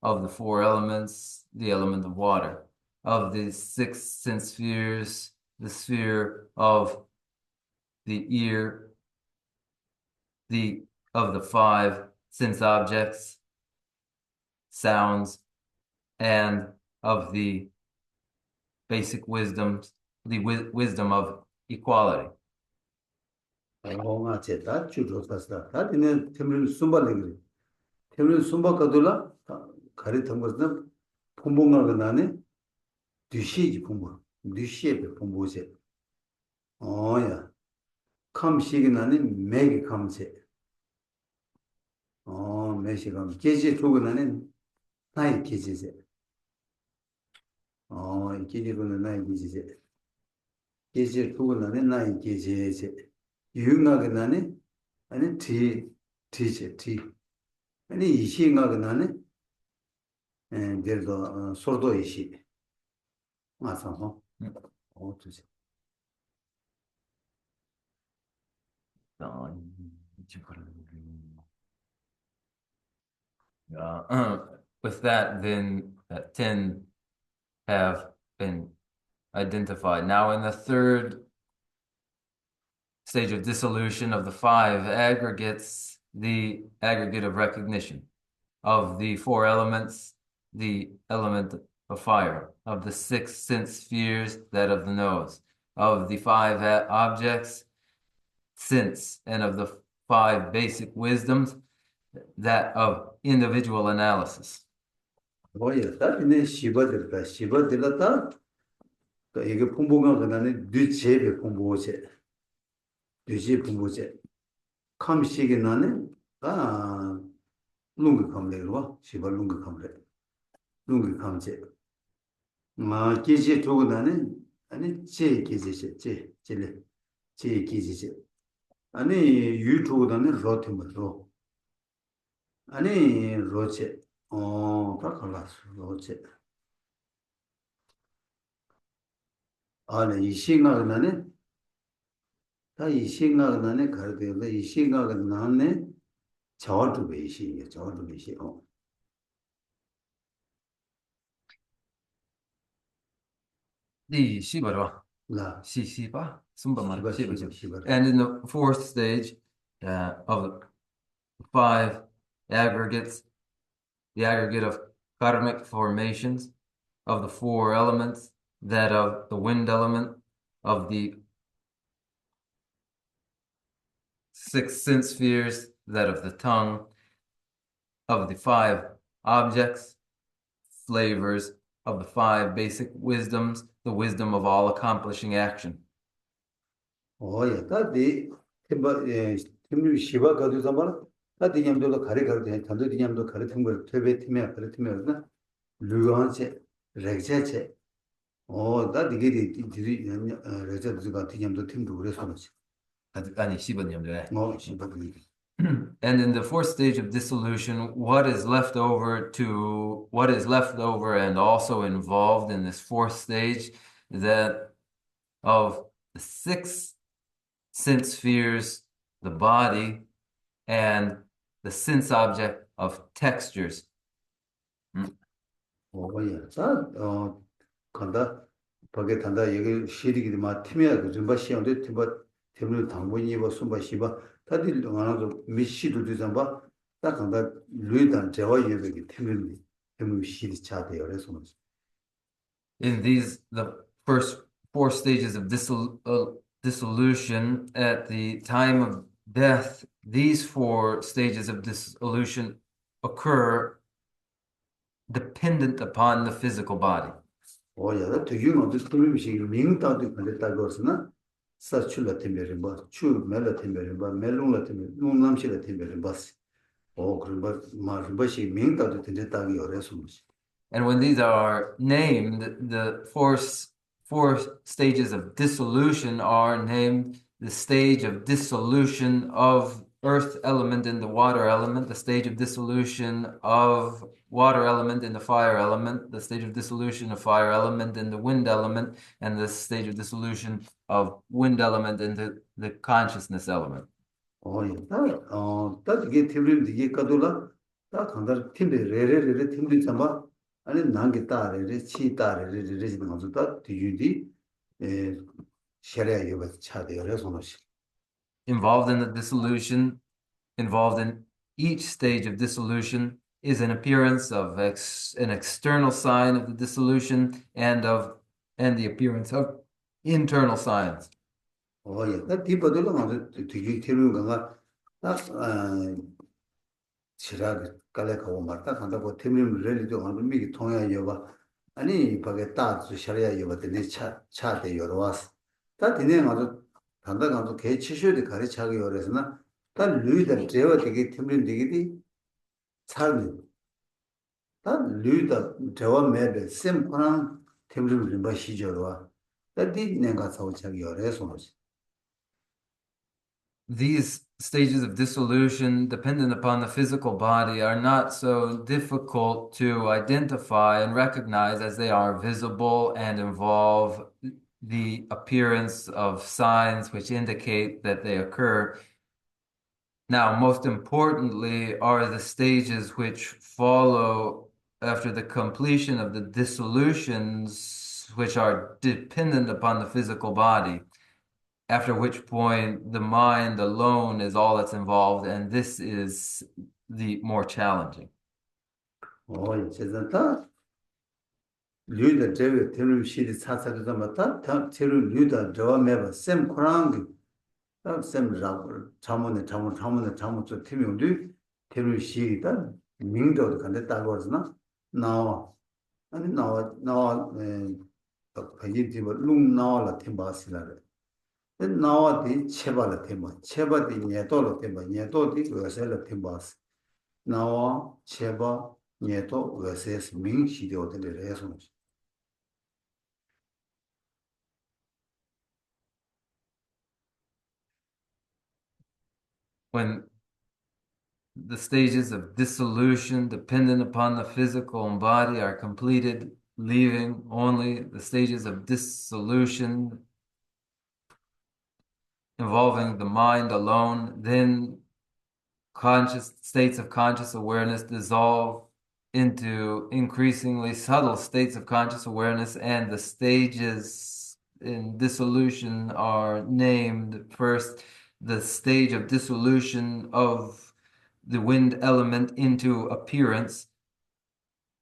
Speaker 1: of the 4 elements, the element of water, of the 6 sense spheres, the sphere of the ear, of the 5 sense objects, sounds, and of the basic wisdoms, the wisdom of equality.
Speaker 2: 맞지. 다 주로 썼다. 다 되네 팀을 숨발레기. 팀을 숨바까돌라 가리던 것은 본봉가가 나네. 뒤시지 본봉. 뒤시에 본보세. 야. 감시기 나네 매기 감세. 매시 감. 계지 두고 나네 나이 계지세. 이 계지고는 나이 계지세. 계지 두고 나네 나이 계지세. 유응하게 나네. 아니 티제 티. 아니 이시응하게 나네. 그래도 소르도 이시. 맞아서. 어쩌지.
Speaker 1: With that, then 10 have been identified. Now, in the third stage of dissolution of the 5 aggregates, the aggregate of recognition of the 4 elements, the element of fire, of the 6 sense spheres, that of the nose, of the 5 objects, sense, and of the 5 basic wisdoms, that of individual analysis.
Speaker 2: 뭐야, 네 시버들다. 시버들다. 또 이게 풍부가 그다음에 뉘체베 풍부제. 뉘체 풍부제. 감시기 나네. 아, 룽그 감래로 시버 룽그 감래. 룽그 감제. 마 기지 두고다네. 아니 제 기지제. 제레. 제 기지제. 아니 유튜브다네 로템으로. 아니 로제. 다 갈랐어. 로제. 아니 이 생각나네. 다 이 생각나네 가르되는데 이 생각은 나네. 저도 배시요. 저도 배시.
Speaker 1: The Shibara.
Speaker 2: 나
Speaker 1: Shiba. Sumbama.
Speaker 2: 시바.
Speaker 1: And in the 4th stage of the 5 aggregates, the aggregate of karmic formations of the 4 elements, that of the wind element, of the 6 sense spheres, that of the tongue, of the 5 objects, flavors, of the 5 basic wisdoms, the wisdom of all accomplishing action.
Speaker 2: 야, 다디 팀이 시바 가도 잠발 다디 냠도 가르데 단도 냠도 가르친 거 퇴베 팀에 가르치면 르한체 렉제체 다디게 디디 렉제도 냠도 팀도 그래서
Speaker 1: 아니, 시바님들.
Speaker 2: 시바도
Speaker 1: And in the 4th stage of dissolution, what is left over and also involved in this 4th stage, that of the 6 sense spheres, the body, and the sense object of textures.
Speaker 2: 야, 간다 밖에 단다 여기 시리기도 막 팀이야 그 좀 시험도 팀을 당분이 뭐 숨바 시바 다들 동안도 미시도 되잖아 딱 간다 루이단 제와 예배기 팀을 시리 차대요 그래서
Speaker 1: In the first 4 stages of dissolution, at the time of death, these 4 stages of dissolution occur dependent upon the physical body.
Speaker 2: 야, 되게 먼저 틀림이 명다도 걸렸다고 그러나 사출라 팀베린 봐. 추 멜라 팀베린 봐. 멜롱라 팀베린 농남시라 팀베린 봐. 그런 거 말버시 명다도 된다고 그래서
Speaker 1: And when these are named, the 4 stages of dissolution are named the stage of dissolution of earth element in the water element, the stage of dissolution of water element in the fire element, the stage of dissolution of fire element in the wind element, and the stage of dissolution of wind element in the consciousness element.
Speaker 2: 이게 팀을 이게 가도라 딱 한달 팀들 레레레 팀들 잡아 아니 난게 따레레 치 따레레 지는 거죠 다 뒤뒤 셔야 이거 차대요 그래서
Speaker 1: Involved in the dissolution, involved in each stage of dissolution, is an appearance of an external sign of the dissolution and the appearance of internal signs.
Speaker 2: 나 뒤버들로 가서 뒤뒤 팀을 가가 딱 지라가 깔래가고 말다 간다고 팀을 레리도 하는 미기 통해야 봐 아니 밖에 따서 셔야 봐 되네 차대 여러 왔어 다 되네 가서 단다 가서 개 치셔도 가르치기 어려서나 다 루이다 제가 되게 팀을 되게 살는 다 루이다 저와 매베 심플한 팀을 좀 봐시죠 와 다디 내가 사오차기 어려서
Speaker 1: These stages of dissolution, dependent upon the physical body, are not so difficult to identify and recognize as they are visible and involve the appearance of signs which indicate that they occur Now, most importantly are the stages which follow after the completion of the dissolutions which are dependent upon the physical body, after which point the mind alone is all that's involved, and this is the more challenging.
Speaker 2: 진짜 류다 제외 테르 시리 사사도 맞다 타 테르 류다 저와 매바 셈 코랑 셈 라고 자문에 저 팀이 우리 테르 시리다 민도도 간데 따고 하잖아 나와 아니 나와 가지지 룽 나와라 팀바시라래 나와디 체발라 팀바 체바디 녀도로 팀바 녀도디 의셀라 팀바스 나와 체바 녀도 의세스 민시디오데 레서
Speaker 1: When the stages of dissolution dependent upon the physical and body are completed, leaving only the stages of dissolution involving the mind alone, then conscious states of conscious awareness dissolve into increasingly subtle states of conscious awareness, and the stages in dissolution are named first the stage of dissolution of the wind element into appearance,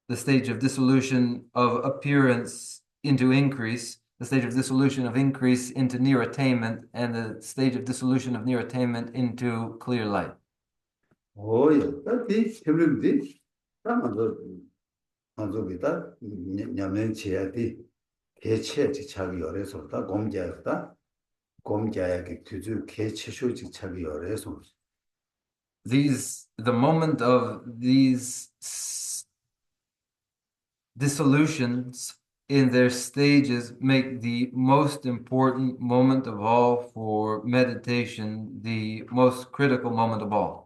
Speaker 1: the stage of dissolution of appearance into increase, the stage of dissolution of increase into near attainment, and the stage of dissolution of near attainment into clear light.
Speaker 2: 오야, 나디 힘든디. 나도 비다 냠낸 지야디 개체 지착이 열에서다 공자였다. 공자에게 규주 개체쇼 지착이 열에서.
Speaker 1: The moment of these dissolutions in their stages make the most important moment of all for meditation, the most critical moment of all.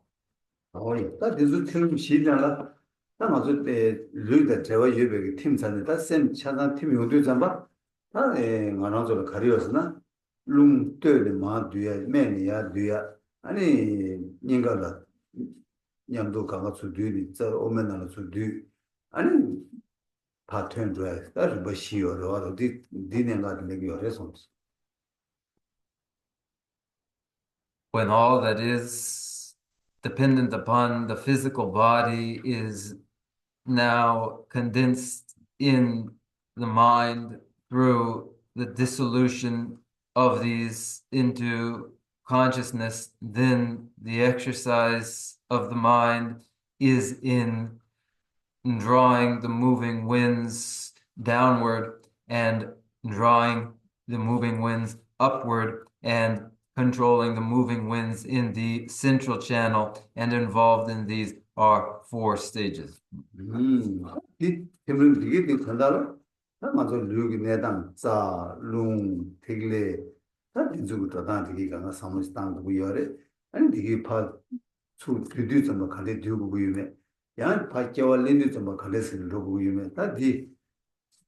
Speaker 2: 다 디지털 시대라. 다 맞을 때 류다 제와 유백의 팀 산다 셈 차단 팀이 어디 잡아? 다에 만화적으로 가려서나 룽 때를 마 뒤에 매니야 뒤에 아니 인가라 냠도 강아서 뒤리 저 오면나는 뒤 아니 파트너 드라이브 다시 버시어로 어디 디네가 되게 열어서
Speaker 1: when all that is dependent upon the physical body is now condensed in the mind through the dissolution of these into consciousness, then the exercise of the mind is in drawing the moving winds downward and drawing the moving winds upward and controlling the moving winds in the central channel, and involved in these are 4 stages.
Speaker 2: 이 때문에 되게 간다라. 맞아 류기 내당 자 룽 되게 다 인주부터 다 되게 가나 사무실 땅도 부여래. 아니 되게 파수 뒤뒤 좀 갈래 뒤고 부여네. 야 파케와 린디 좀 갈래스를 로고 부여네. 다디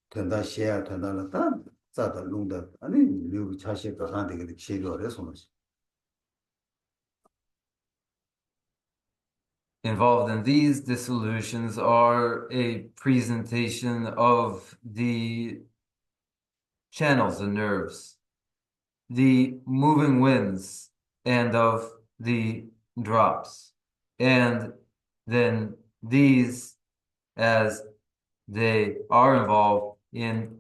Speaker 2: 된다 셰야 된다라 다 자다 룽다 아니 류기 차시가 다 되게 시도를 해서
Speaker 1: Involved in these dissolutions are a presentation of the channels, the nerves, the moving winds, and of the drops. And then these, as they are involved in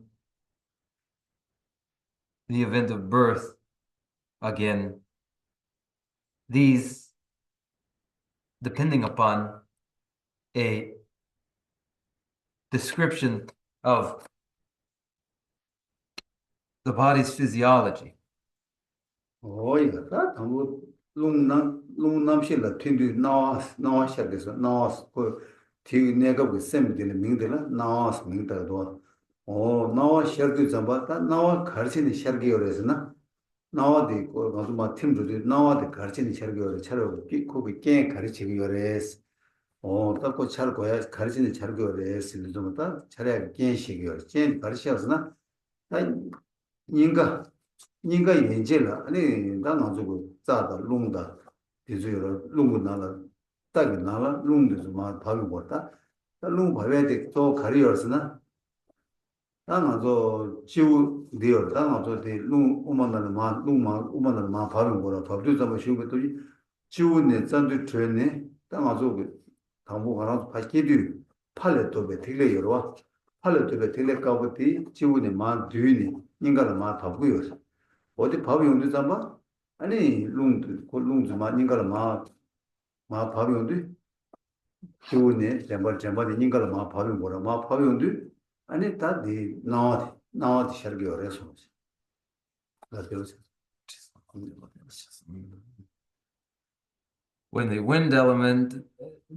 Speaker 1: the event of birth, again, these depending upon a description of the body's physiology.
Speaker 2: 오야, 다 아무 롱남실라 튕디 나와셔서 나와서 그 뒤 내가 그 셈들이 명들라 나와서 명다도 나와 셔도 잡았다 나와 가르치는 셔기어래서나 나와도 그 아주 막 팀들이 나와도 가르치는 셔기어래 차로 끼고 꽤 가르치기 요래서 딱고 차로 거야 가르치는 셔기어래서 좀 더 차례 꽤 시기어 꽤 가르치어서나 인가 인가 연제라 아니 난 아주 자다 롱다 디즈요 룽고 나라 딱이 나라 룽도 마 밥이 먹다 룽 밥에 또 가리어스나 당아서 지우 되어 당아서 룽 오만나는 마 룽마 오만나는 마 밥이 먹어라 밥도 잡아 쉬고 또 지우네 잔도 트네 당아서 그 당부 가라 파기도 팔레도베 되게 여러 팔레도베 되게 까고티 지우네 마 뒤니 인가를 마 밥고요 어디 밥이 온데 잡아 아니 룽도 그 룽도 마 인가를 마 밥이 온데 지우네 잼벌 인가를 마 밥이 뭐라 마 밥이 온데 아니 다디 나와디 셔기 어려서 그래서
Speaker 1: When the wind element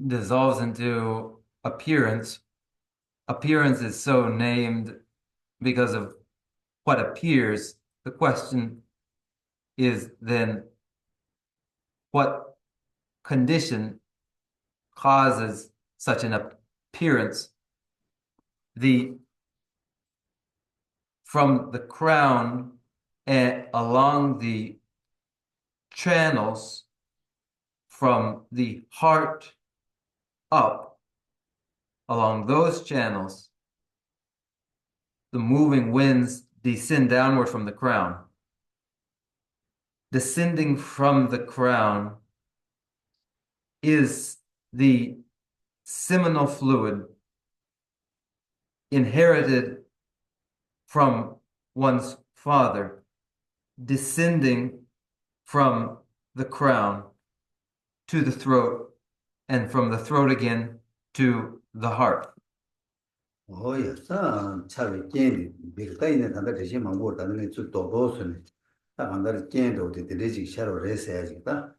Speaker 1: dissolves into appearance, appearance is so named because of what appears. The question is then, what condition causes such an appearance? From the crown and along the channels from the heart up, along those channels, the moving winds descend downward from the crown. Descending from the crown is the seminal fluid inherited from one's father, descending from the crown to the throat, and from the throat again to the heart.
Speaker 2: 오야 산 차비 겐디 비르타이네 단다 대신 망고 다는 주 도도스네 다 간다리 겐도 데데지 샤로 레세야지다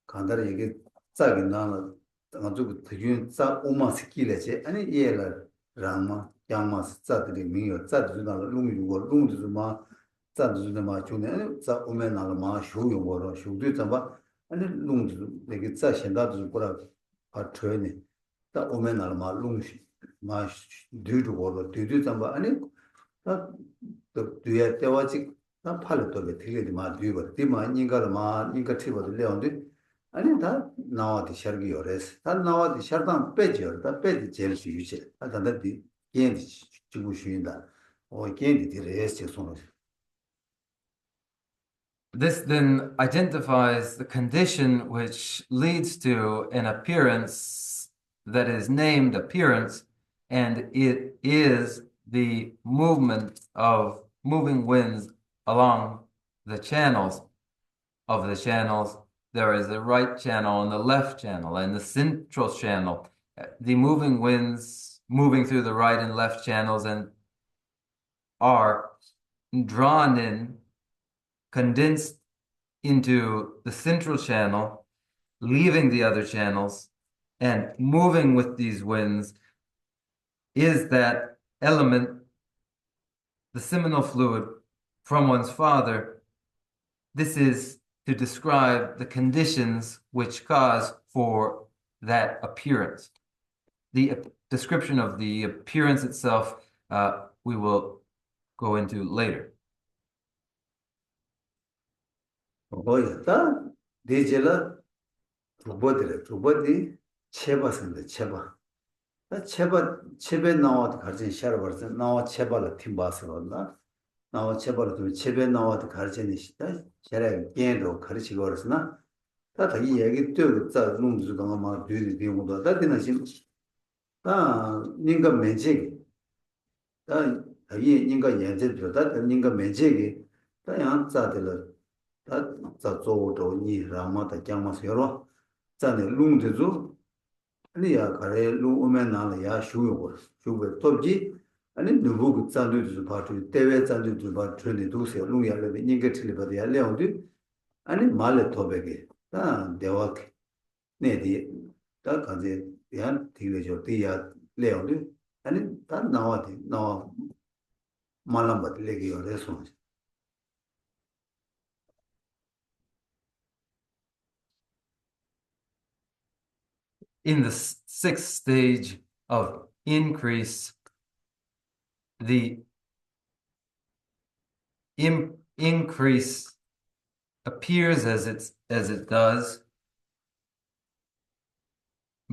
Speaker 2: 간다리 이게 짜기 나나 아주 대균 짜 오마 스킬레제 아니 예라 라마 야마스 짜들이 미요 짜들이나 룽유고 룽드즈마 짜들이나 주네 짜 오메나라 마 쇼용고로 쇼도 잡아 아니 룽드 내게 짜 현다도 보라 아 트레네 짜 오메나라 마 룽시 마 뒤로 뒤도 잡아 아니 다 뒤에 때와지 나 팔도 되게 마 뒤버 뒤마 인가를 마 인가 티버도 레온데 아니 다 나와디 셔기 요레스 다 나와디 셔당 빼죠 다 빼지 제일 유지 다다디 겐디 지구 쉬인다 오 겐디 레스 손으로
Speaker 1: This then identifies the condition which leads to an appearance that is named appearance, and it is the movement of moving winds along the channels. Of the channels, there is a right channel and the left channel and the central channel. The moving winds moving through the right and left channels and are drawn in, condensed into the central channel, leaving the other channels, and moving with these winds is that element, the seminal fluid from one's father. This is to describe the conditions which cause for that appearance. The description of the appearance itself we will go into later.
Speaker 2: 오야다 데젤라 두버디 체바선데 체바 체베 나와도 가르친 샤르버스 나와 체바를 팀바스로나 나와 체바를 체베 나와도 가르치는 시다 제가 게로 가르치고 그러스나 다 이 얘기 또 룸즈도 막 뒤에 되고도 다 되는 다 인가 매직 다 이 인가 연재도 다 인가 매직이 다 양자들 다 저도 니 라마다 장마스 여러 자네 룽드조 아니야 가래 룽오면나라 야 슈요 슈베 톱지 아니 누구 잔도도 바투 대외 잔도도 바투네 도세 룽야레 닝게 틀리바데 야레온디 아니 말레 토베게 다 대와케 네디 다 간제 야 딜레죠 디야 레온디 아니 다 나와디 나와 말람바데 레기요 레소
Speaker 1: In the sixth stage of increase, the increase appears as it does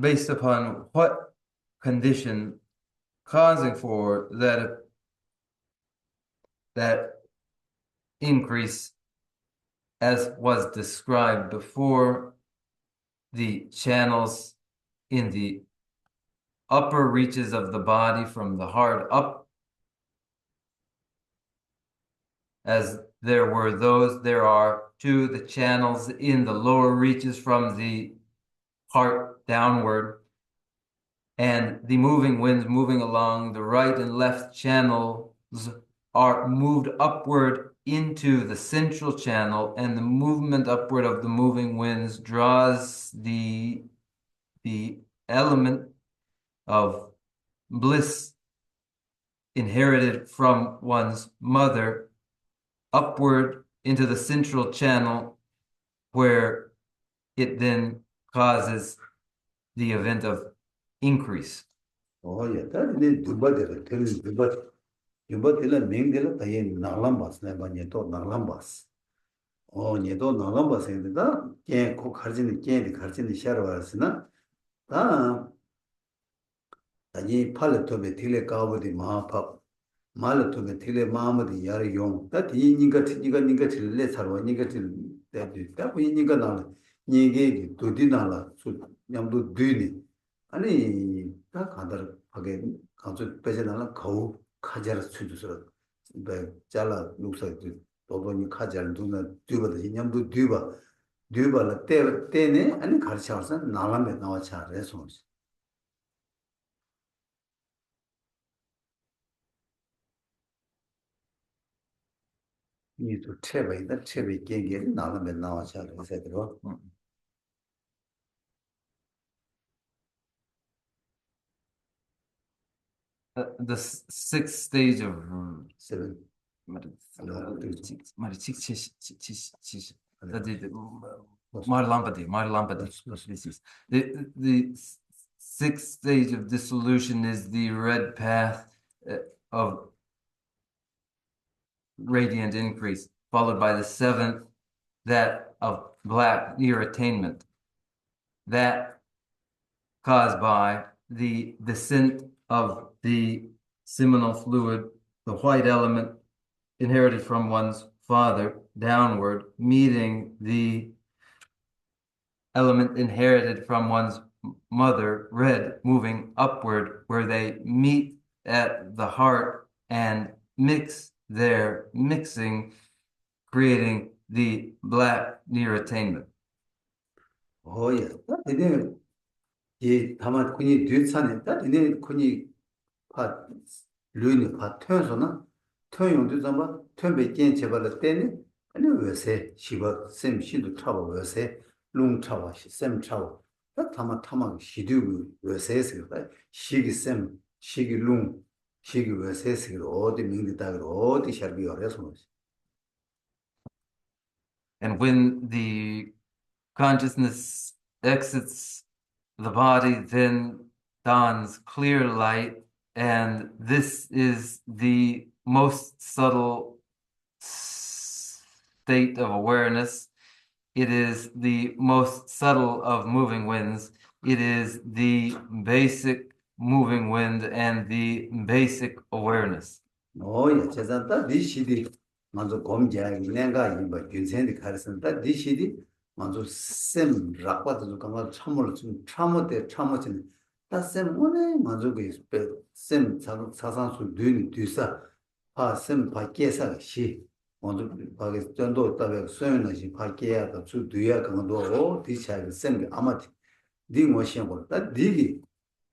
Speaker 1: based upon what condition causing for that increase, as was described before, the channels in the upper reaches of the body from the heart up, as there are too the channels in the lower reaches from the heart downward, and the moving winds moving along the right and left channels are moved upward into the central channel, and the movement upward of the moving winds draws the element of bliss inherited from one's mother upward into the central channel, where it then causes the event of increase.
Speaker 2: Oh yeah, that is dubadere, tell is dubadela mingdela tayen nalambas ne ba nyeto nalambas. Oh nyeto nalambas ende da ken ko kharjini ken di kharjini sharwarasina da 다니 팔레토베 틸레 까보디 마파 말레토베 틸레 마마디 야르 용 다디 니가 니가 틸레 살와 니가 틸 대디 다부 니가 나 니게 도디나라 수 냠도 뒤니 아니 다 가다르 하게 가서 빼져나라 거우 카자르 수주서 배 잘라 녹사지 도도니 카자르 누나 뒤바다 냠도 뒤바라 때네 아니 가르쳐서 나라메 나와 차래서 이도 체베이다 체베이 게게 나라면 나와서 그래서
Speaker 1: The sixth stage of
Speaker 2: seven
Speaker 1: the sixth stage of dissolution is the red path of radiant increase, followed by the seventh, that of black near attainment, that caused by the descent of the seminal fluid, the white element inherited from one's father downward, meeting the element inherited from one's mother, red, moving upward, where they meet at the heart and mix their mixing, creating the black near attainment.
Speaker 2: Oh yeah, that 이 다만 군이 뒤산에 다 이네 군이 파 류니 파 터서나 터용도 잠바 터베 겐 제발을 때네 아니 왜세 시바 셈 시도 타바 왜세 룽 타바 셈 타바 다 타마 시두 왜세스 시기 셈 시기 룽 시기 왜세스 어디 민디다 어디 샤비 어려서
Speaker 1: And when the consciousness exits the body, then dawns clear light, and this is the most subtle state of awareness. It is the most subtle of moving winds. It is the basic moving wind and the basic awareness.
Speaker 2: Oh, yeah, 제자다 디시디 먼저 검지하기 내가 이거 균생이 가르쳤다 디시디 먼저 셈 락바도 가만 참을 좀 참어진 다셈 오네 먼저 그셈 사상수 뒤사 파셈 파케사 시 먼저 파게 전도 따베 소연하시 파케야다 주 뒤야 그거도 디차이 셈 아마 디 모션 거다 디기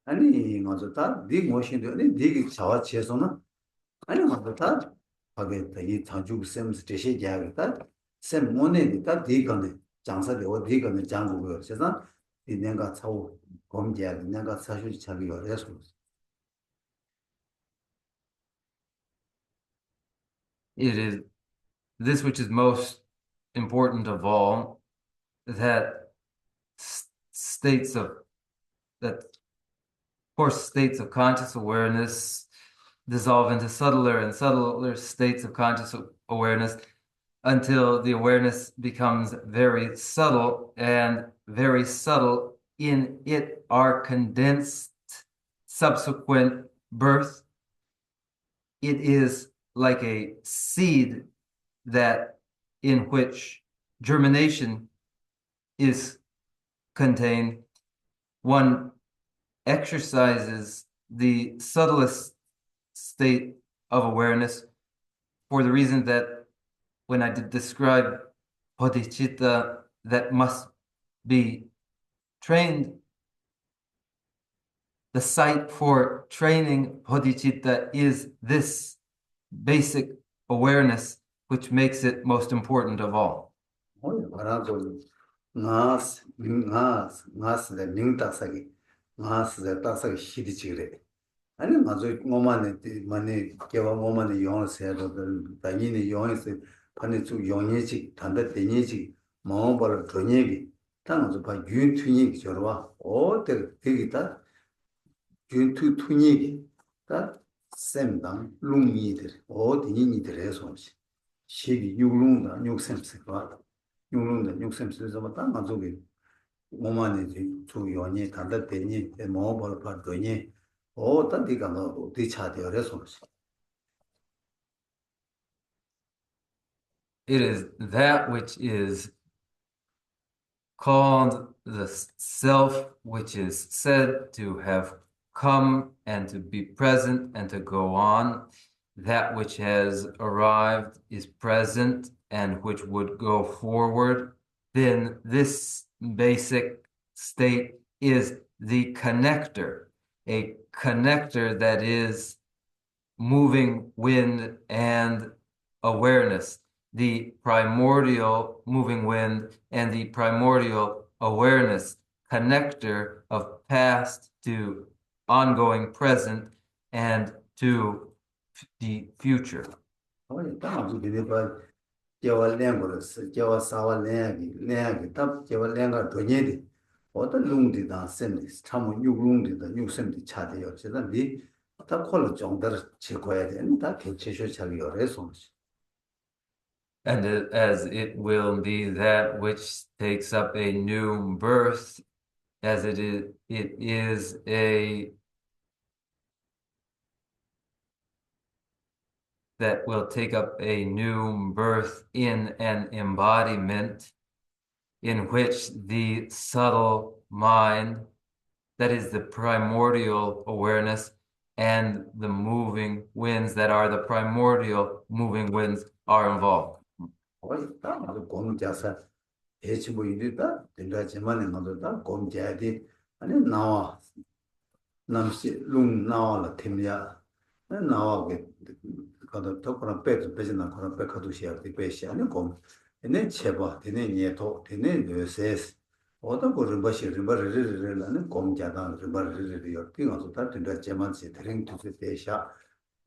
Speaker 2: 아니 먼저 다디 모션도 아니 디기 자와 치에서는 아니 먼저 다 파게 이 자주 셈 스테시 야겠다 셈 오네 다 디가네 장사대 어디가는 장국을 세상 이 내가 차고 검지야 내가 사실 자기 어려서
Speaker 1: It is this which is most important of all, that states of conscious awareness dissolve into subtler and subtler states of conscious awareness, until the awareness becomes very subtle, and very subtle in it are condensed subsequent birth. It is like a seed that in which germination is contained. One exercises the subtlest state of awareness for the reason that when I did describe bodhicitta that must be trained, the site for training bodhicitta is this basic awareness, which makes it most important of all.
Speaker 2: 아니 맞아 뭐만에 만에 개와 뭐만에 영어세도 다니는 영어세 반에 좀 영예지 단다 되니지 뭐벌 돈얘기 당도 봐 윤투니 저러와 어때 되겠다 윤투 투니기 다 셈당 룽이들 어디니들에서 시기 육룽다 육셈스가 육룽다 육셈스에서 맞다 맞으게 뭐만에 좀 영예 단다 되니 뭐벌 봐 돈이
Speaker 1: It is that which is called the self, which is said to have come and to be present and to go on. That which has arrived is present and which would go forward. Then this basic state is the connector, a connector that is moving wind and awareness, the primordial moving wind and the primordial awareness, connector of past to ongoing present and to the future.
Speaker 2: 어떤 룽디다 셈디 참 육룽디다 육셈디 차대요. 제단디 다 콜로 정도를 지고야 되는 다 개체쇼 자기 어래서.
Speaker 1: And as it will be that which takes up a new birth, as it is a that will take up a new birth in an embodiment in which the subtle mind, that is the primordial awareness, and the moving winds that are the primordial moving winds are involved.
Speaker 2: ene cheba tene nieto tene nöses oda ko rimbashi rimbarere lane komjada rimbarere yo tinga so ta tenda cheman se tering tu se tesha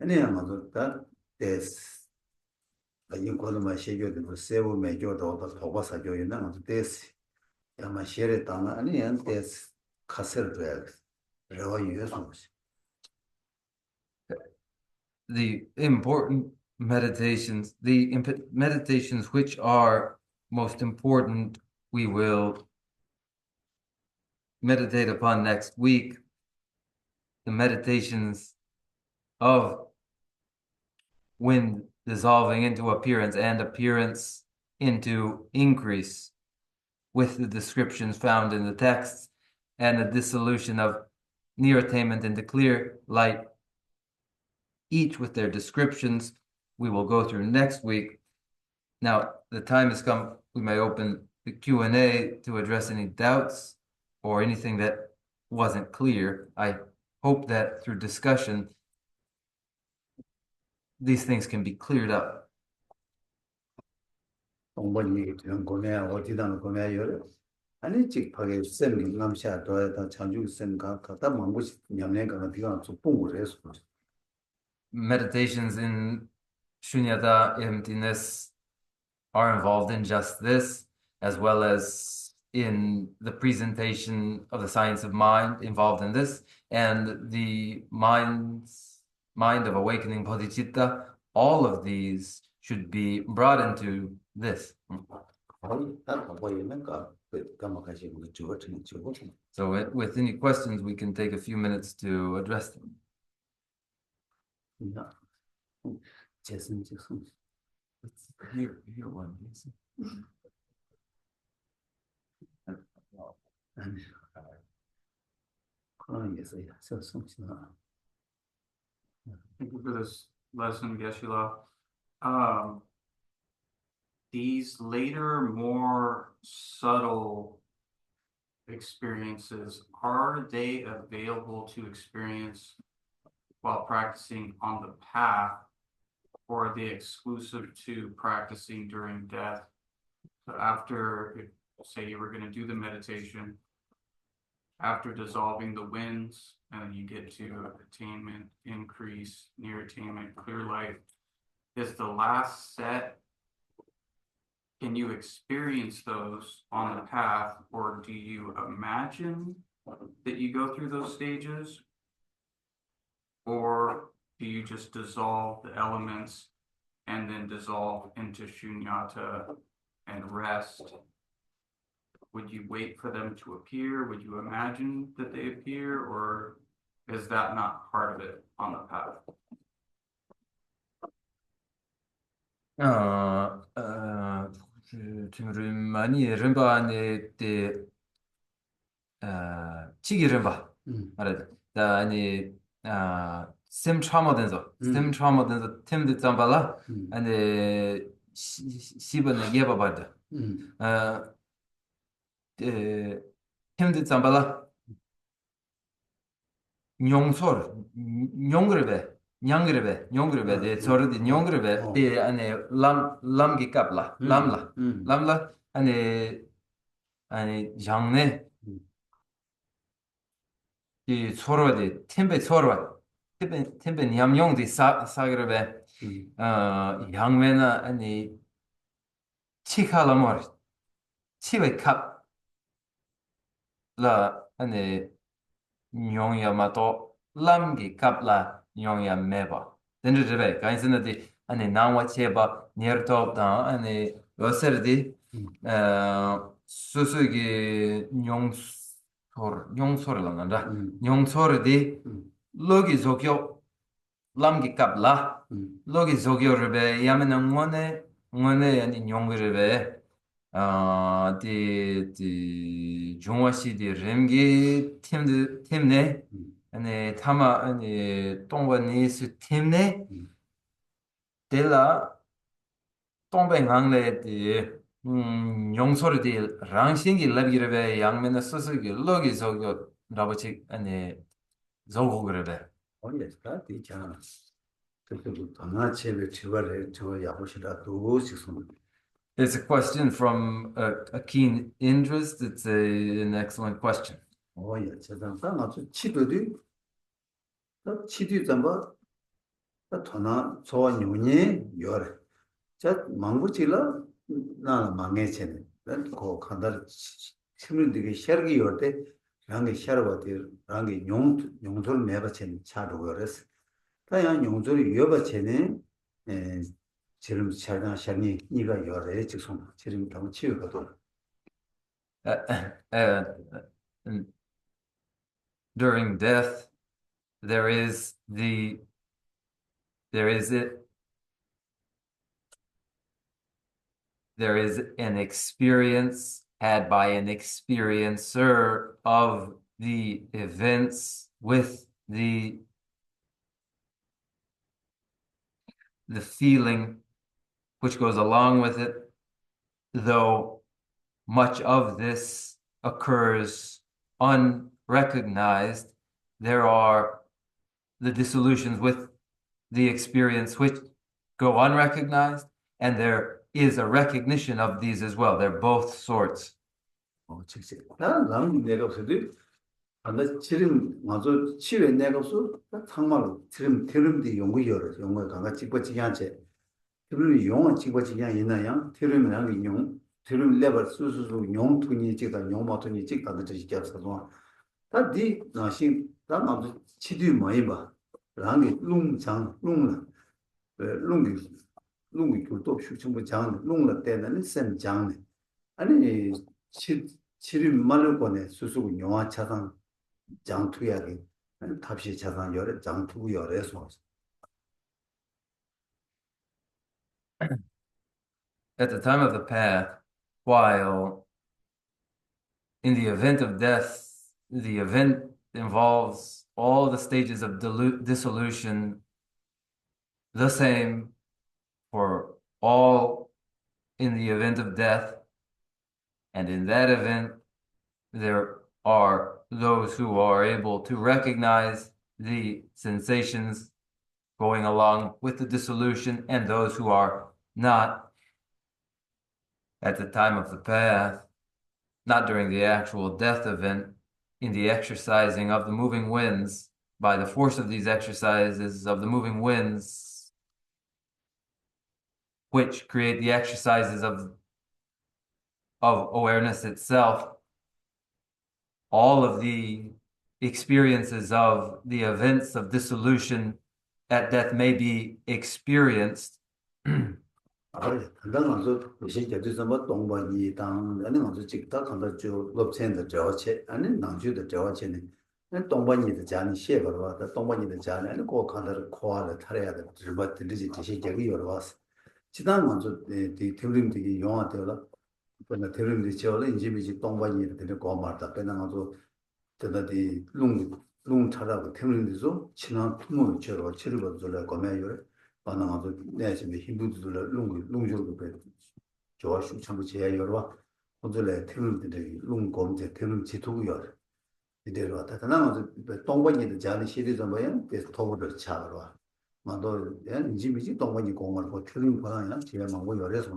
Speaker 2: ene amado ta des ayin ko ma shegyo de sevo mejo do da toba sa yo na ma des ya ma shere ta na ane an des khaser do rewa yeso.
Speaker 1: The important meditations, the meditations which are most important, we will meditate upon next week. The meditations of wind dissolving into appearance and appearance into increase with the descriptions found in the texts, and the dissolution of near attainment into clear light, each with their descriptions. We will go through next week. Now, the time has come. We may open the Q&A to address any doubts or anything that wasn't clear. I hope that through discussion, these things can be cleared up. Meditations in shunyata, emptiness, are involved in just this, as well as in the presentation of the science of mind involved in this, and the mind of awakening bodhicitta. All of these should be brought into this. So with any questions, we can take a few minutes to address them. Here one, please.
Speaker 3: Thank you for this lesson, Geshe-la. These later, more subtle experiences, are they available to experience while practicing on the path, or are they exclusive to practicing during death? So after, say you were going to do the meditation, after dissolving the winds, and you get to attainment, increase, near attainment, clear light, is the last set, can you experience those on the path, or do you imagine that you go through those stages? Or do you just dissolve the elements and then dissolve into shunyata and rest? Would you wait for them to appear? Would you imagine that they appear, or is that not part of it on the path?
Speaker 1: 많이 른바네 때 치기 른바 말하다 아니 심 트라우마든서 팀드 잠발라 아니 시번에 예바바다 팀드 잠발라 냥그르베 데 저르디 냥그르베 데 안에 람기 갑라 람라 아니 장내 이 서로데 템베 냠용디 사그르베 양메나 아니 치칼라모르 치베 갑라 아니 뇽야마토 람기 갑라 뇽야 메바 덴르베 가인스나디 아니 나와체바 니르토다 아니 요서디 수수기 용소르란다 용소르디 로기 조교 람기 갑라 로기 조교르베 야메나 원에 아니 용그르베 디 중화시디 렘기 팀네 아니 타마 아니 동원니스 팀네 데라 동뱅항레 디 용소르디 랑싱기 랍기르베 양면의 스스기 로기 저거 라버치 아니 저거그르베
Speaker 2: 어디에서 있잖아. 그것도 하나체를 지발에 저 야보시라 도식선.
Speaker 1: It's a question from a keen interest. It's an excellent question.
Speaker 2: 예, 제단상 아주 치도디 치디 잠바 더나 저와 요니 요래. 자 망고치라 나 망해체네. 그 간달 치문들이 셔기 요때 랑게 셔버디 랑게 용솔 매바체는 차로 그랬어. 다양 용솔이 여바체네 지금 차장 셔니 이가 요래 지금 지금 너무 치우거든.
Speaker 1: During death, there is an experience had by an experiencer of the events with the feeling which goes along with it, though much of this occurs unrecognized. There are the dissolutions with the experience which go unrecognized, and there is a recognition of these as well. They're both sorts.
Speaker 2: 나는 내가 없어도 안다 지금 맞아 치외 내가 없어 정말로 지금 들음디 용구여러 용구 강가 찍고지야제 들음이 용은 찍고지야 있나요? 들음이랑 용 들음 레벨 수수수 용투니 찍다 용마투니 찍다 그저 지켜서 다디 나신 다 맞아 치디 많이 봐 랑이 룽장 룽라 룽이 또 수충부 장 룽라 때는 셈 장네 아니 치 치림 말고네 수수고 영화 차상 장투야기 탑시 차상 열에 장투고 열에서
Speaker 1: At the time of the path, while in the event of death, the event involves all the stages of dissolution, the same for all in the event of death. And in that event, there are those who are able to recognize the sensations going along with the dissolution, and those who are not. At the time of the path, not during the actual death event, in the exercising of the moving winds, by the force of these exercises of the moving winds, which create the exercises of awareness itself, all of the experiences of the events of dissolution at death may be experienced.
Speaker 2: 간단한서 시제도 뭐 동반이 당 아니 먼저 직다 간다 저 럽센의 저체 아니 남주의 저체는 동반이의 자는 시에버와 동반이의 자는 아니 고 간다를 코아를 탈해야 돼. 저 들리지 시제가 여러 왔어. 지난 먼저 이 팀림들이 용화되라. 그러나 팀림들이 저를 인지미지 동반이의 되는 거 말다. 배나 먼저 저들이 롱 차라고 팀림들도 지난 투모를 저러 치료를 줄래 거면요. 반응하고 내심에 힘들들 롱조로 배 좋아시 참고 제야여와 오늘에 팀들이 롱공제 팀 지도고요. 이대로 왔다. 나는 동반이의 자리 시리즈 뭐야? 그래서 도구를 차로 만도 인지미지 동반이 공을 뭐 틀린 거야. 제가 뭐 열에서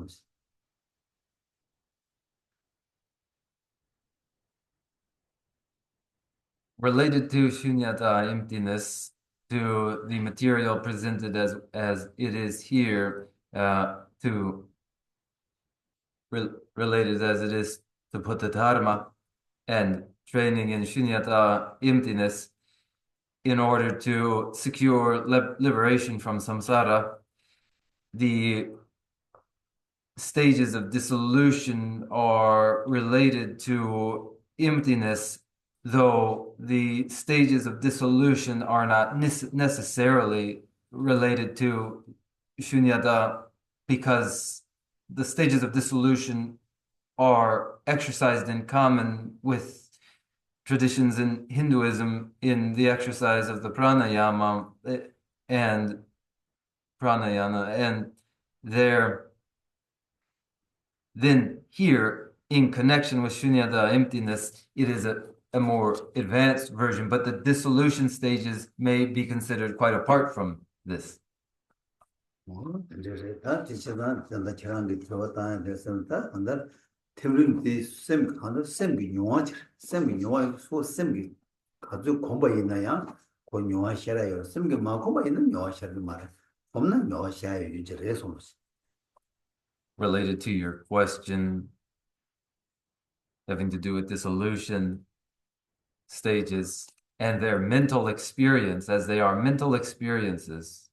Speaker 1: Related to shunyata, emptiness, to the material presented as it is here, related as it is to Buddha Dharma, and training in shunyata, emptiness, in order to secure liberation from samsara. The stages of dissolution are related to emptiness, though the stages of dissolution are not necessarily related to shunyata, because the stages of dissolution are exercised in common with traditions in Hinduism in the exercise of the pranayama and then here, in connection with shunyata, emptiness, it is a more advanced version, but the dissolution stages may be considered quite apart from this. Related to your question having to do with dissolution stages and their mental experience, as they are mental experiences,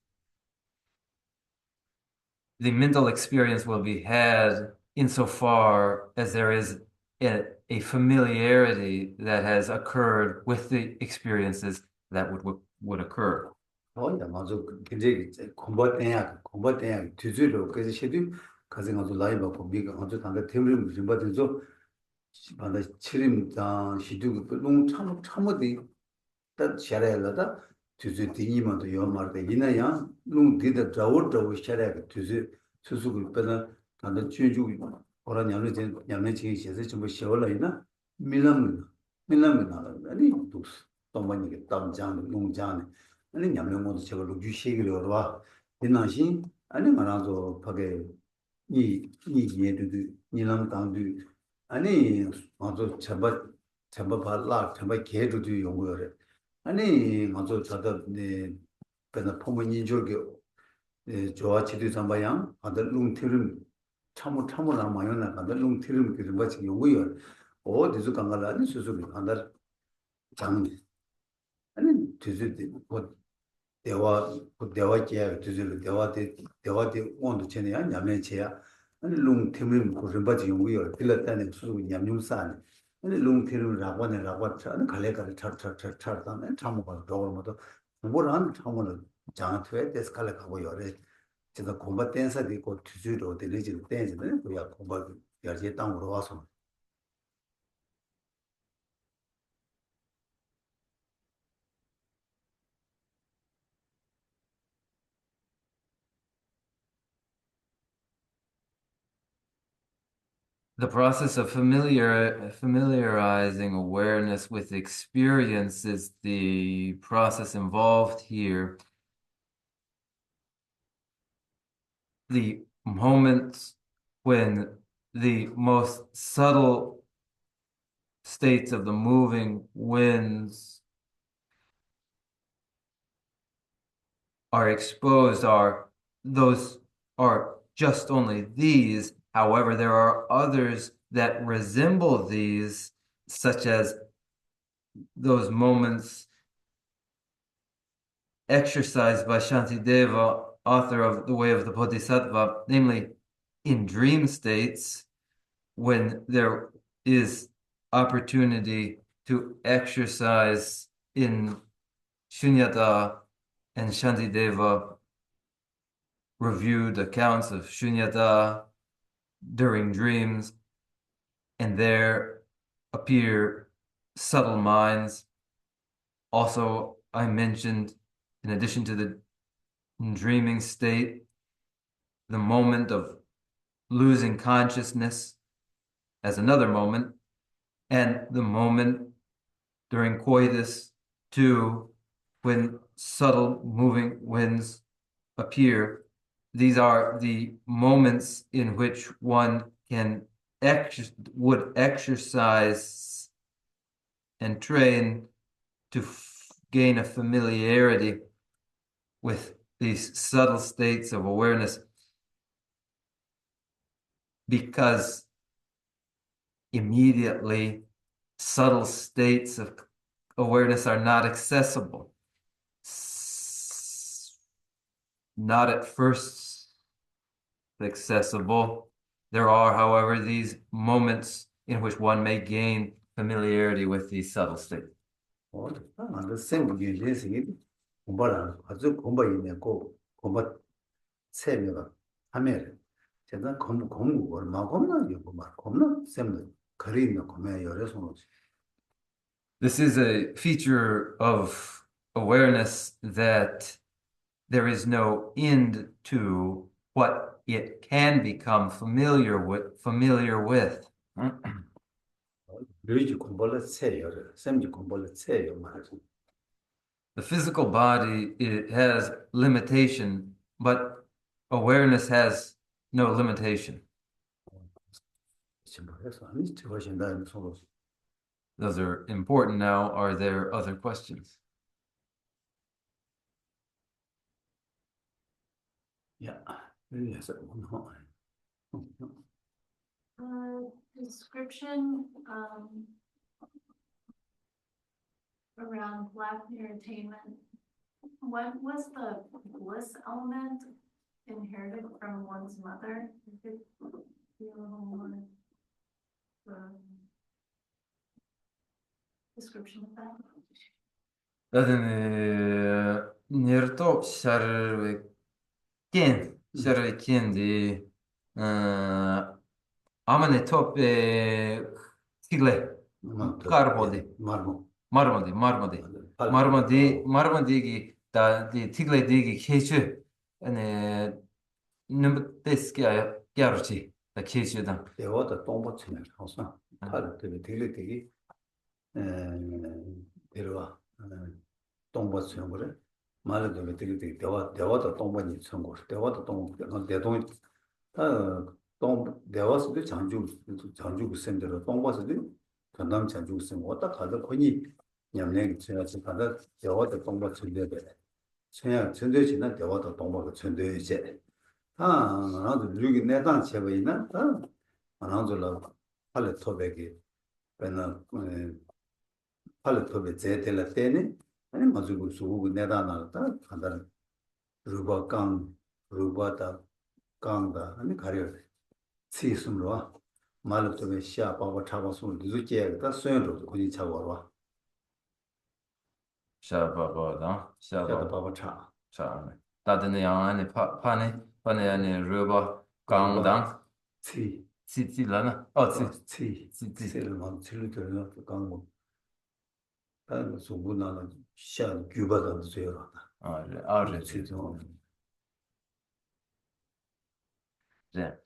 Speaker 1: the mental experience will be had insofar as there is a familiarity that has occurred with the experiences that would occur.
Speaker 2: 가정아주 라이브 보미가 아주 단가 테블을 좀 받아줘. 반다 치림다 시두고 롱 참어디 딱 샤라야라다 주주 디니만도 요마르데 이나야 롱 디다 자워도 샤라야 주주 수수고 빼나 단다 주주 오라 냐네 지에서 좀 쉬어라이나 밀람나 아니 두스 동반이게 담장 농장 아니 냠명모도 저걸로 주시기로 와 이나신 아니 말아서 파게 이 얘기도 니랑 당도 아니 맞아 잡아 개도도 연구를 아니 맞아 저도 네 그래서 포문이 저기 좋아치도 삼바양 아들 롱티름 참을 안 많이 나가다 롱티름 그 뭐지 연구요 어디서 간가라니 수수비 안다 장 아니 되지 뭐 대화기야 되지 대화대 온도 전에야 냠내체야 아니 롱 팀을 고르바지 연구요 빌렸다는 수수 냠용산 아니 롱티를 라고네 라고차는 갈래가를 차차차차다네 참고가 도어모도 뭐라는 참고는 장트에 데스칼에 가고 요래 제가 공부 댄서도 있고 투주로 들리지 댄스는 그야 공부 열지 땅으로 와서
Speaker 1: The process of familiarizing awareness with experience is the process involved here. The moments when the most subtle states of the moving winds are exposed are just only these. However, there are others that resemble these, such as those moments exercised by Shantideva, author of The Way of the Bodhisattva, namely in dream states, when there is opportunity to exercise in shunyata, and Shantideva reviewed accounts of shunyata during dreams, and there appear subtle minds. Also, I mentioned, in addition to the dreaming state, the moment of losing consciousness as another moment, and the moment during coitus too, when subtle moving winds appear. These are the moments in which one would exercise and train to gain a familiarity with these subtle states of awareness, because immediately subtle states of awareness are not accessible. Not at first accessible. There are, however, these moments in which one may gain familiarity with these subtle states.
Speaker 2: 그 생각이 예생이 공부를 아주 공부 있고 공부 세미가 하면 제가 공부 얼마 겁나 이거 막 겁나 쌤들 거리는 거면 여래서
Speaker 1: This is a feature of awareness that there is no end to what it can become familiar with.
Speaker 2: 류지 공부를 세요. 쌤지 공부를 세요 말이죠.
Speaker 1: The physical body, it has limitation, but awareness has no limitation. Those are important now. Are there other questions?
Speaker 2: Yeah.
Speaker 4: Description around lack of entertainment. What was the bliss element inherited from one's mother? Could be a little more description of that.
Speaker 1: Nirto sharvikin di amane tope tigle carbodi marmodi gi da di tigle digi kechu ane numbeski yaruchi da kechu da
Speaker 2: 대화도 똥버치네. 항상 팔을 되게 데려와 똥버치 거래. 말을 되게 대화도 똥버니 청고. 대화도 똥 대동 대화스도 장주 쌤대로 똥버스도 전남 장주 쌤 왔다 가서 거기 냠내 제가 가서 대화도 똥버치인데 그냥 전대지는 대화도 똥버가 전대지. 나도 여기 내단 제가 있나? 나도라 팔레 토백이 배나 팔레 토베 제텔라 때네 아니 맞고 수고 내다나다 간다 루바강 루바다 강다 아니 가려 시스므로 말로 좀 시야 바바 차바 손 늦게 다 소연도 거기 차고
Speaker 1: 샤바바다
Speaker 2: 시야도
Speaker 1: 샤바
Speaker 2: 바바 차
Speaker 1: 샤 다드네 양안에 파네 안에 르바 강당
Speaker 2: 치
Speaker 1: 치치라나
Speaker 2: 치
Speaker 1: 치치
Speaker 2: 치를 막 치를 들어 강고 다른 소문나는 시야 규바도 줘요
Speaker 1: 아르
Speaker 2: 치죠
Speaker 1: 네.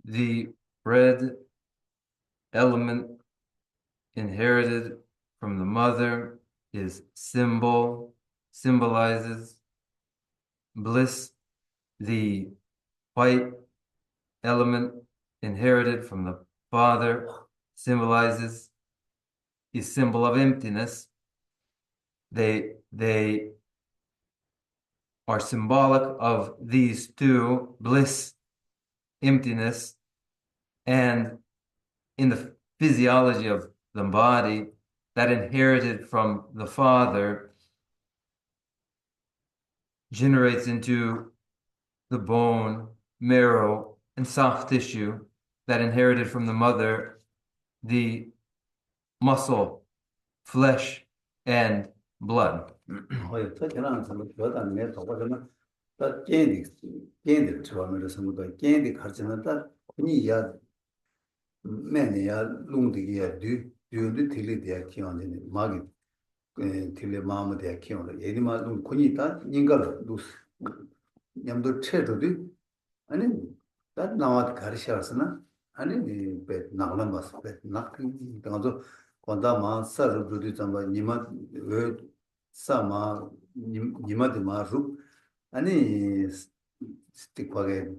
Speaker 1: the red element inherited from the mother is symbolizes bliss. The white element inherited from the father is symbol of emptiness. They are symbolic of these two, bliss, emptiness, and in the physiology of the body, that inherited from the father generates into the bone, marrow, and soft tissue. That inherited from the mother, the muscle, flesh, and blood.
Speaker 2: 어, 저기는 좀 그러다는 게 더거든요. 다 겐디 처음에 선거도 겐디 가르치는 다 그니야 매니야 룽디야 듀드 틸리디야 키원데 마기 틸레 마음데 키원데 예디마 룽 그니다 닝갈 루스 냠도 체도디 아니 다 나와 가르치었으나 아니 베 나올란 봤어 베 나크 당도 건다 마사르도 좀 니마 왜 사마 니마데 마루 아니 스틱하게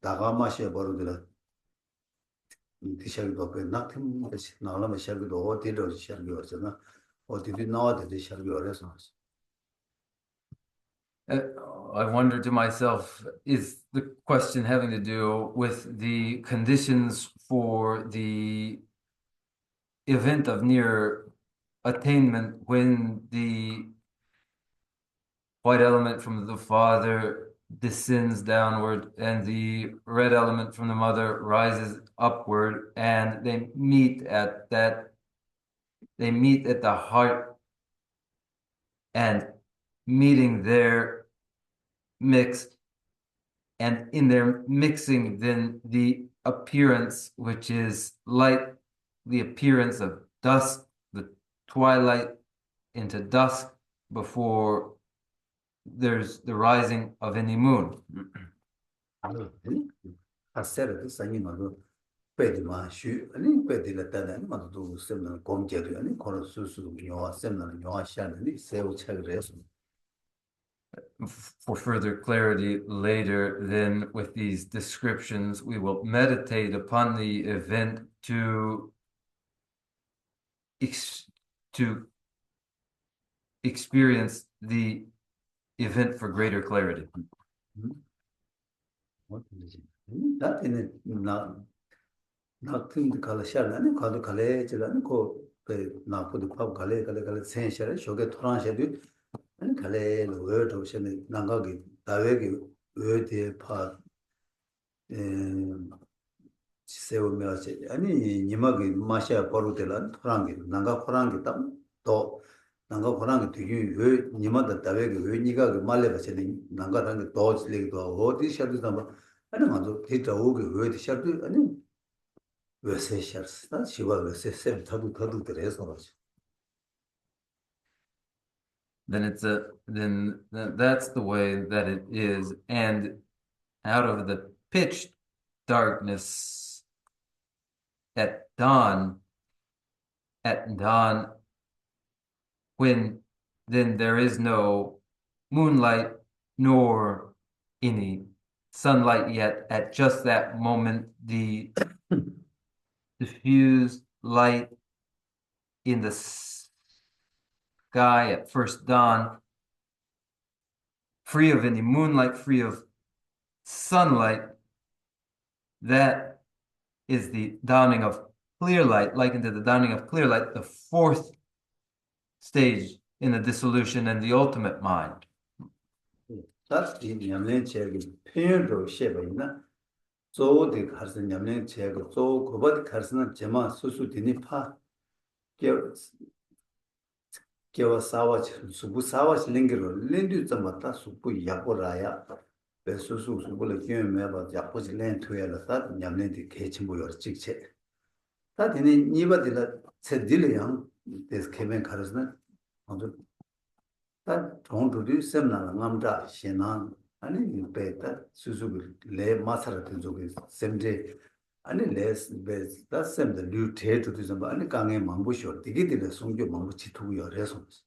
Speaker 2: 다가마셔 버르더라 디샤기도 그 나팀 나올라면 샤기도 어디로 샤기었잖아 어디도 나와도 샤기어서
Speaker 1: I wonder to myself, is the question having to do with the conditions for the event of near attainment when the white element from the father descends downward and the red element from the mother rises upward, and they meet at the heart, and meeting there mixed, and in their mixing then the appearance, which is like the appearance of dusk, the twilight into dusk before there's the rising of any moon.
Speaker 2: 아세르도 상이마도 베디마 슈 아니 베디라 따다니 마도 셈나 공제도 아니 코로 수수 뇨아 셈나 뇨아 샤니 세우 차그레스
Speaker 1: For further clarity later, then with these descriptions, we will meditate upon the event to experience the event for greater clarity.
Speaker 2: 나한테는 나 팀도 갈샤라니 가도 갈래지라니 그 나포도 파 갈래 센셔를 쇼게 토란셔도 아니 갈래 로어도 셔네 나가기 다외기 외대 파 세우면서 아니 니마기 마샤 버루텔라 토란기 나가 토란기 땀또 나가 토란기 되게 왜 니마다 다외기 왜 니가 그 말레버세니 나가라는 도스리도 어디 셔도 아니 맞아 데이터 오게 왜 셔도 아니 왜 세셔스 시와 왜 세세 타도 그래서
Speaker 1: then that's the way that it is, and out of the pitch darkness at dawn, when then there is no moonlight nor any sunlight yet, at just that moment the diffused light in the sky at first dawn, free of any moonlight, free of sunlight, that is the dawning of clear light, likened to the dawning of clear light, the fourth stage in the dissolution and the ultimate mind.
Speaker 2: That's the Yamlen Cheg, Pendo Sheba. So the Carson Yamlen Cheg, so Kobat Carson Jema Susu Dinipa. Kewa Savage, Subu Savage Lingero, Lindu Zamata, Supu Yaporaya, Besusu, Subula Kimeba, Yapos Land to Yelata, Yamlen the Kachimbo or Chiche. That in Niva de la said Dillian, this Kevin Carson, that don't to do Semna, Namda, Shenan, and in Beta, Susu, Le Masara to same day. And less best, that's the new tate to this, and Kangi Mambush or Digiti, the Sonjo Mambuchi to your resonance.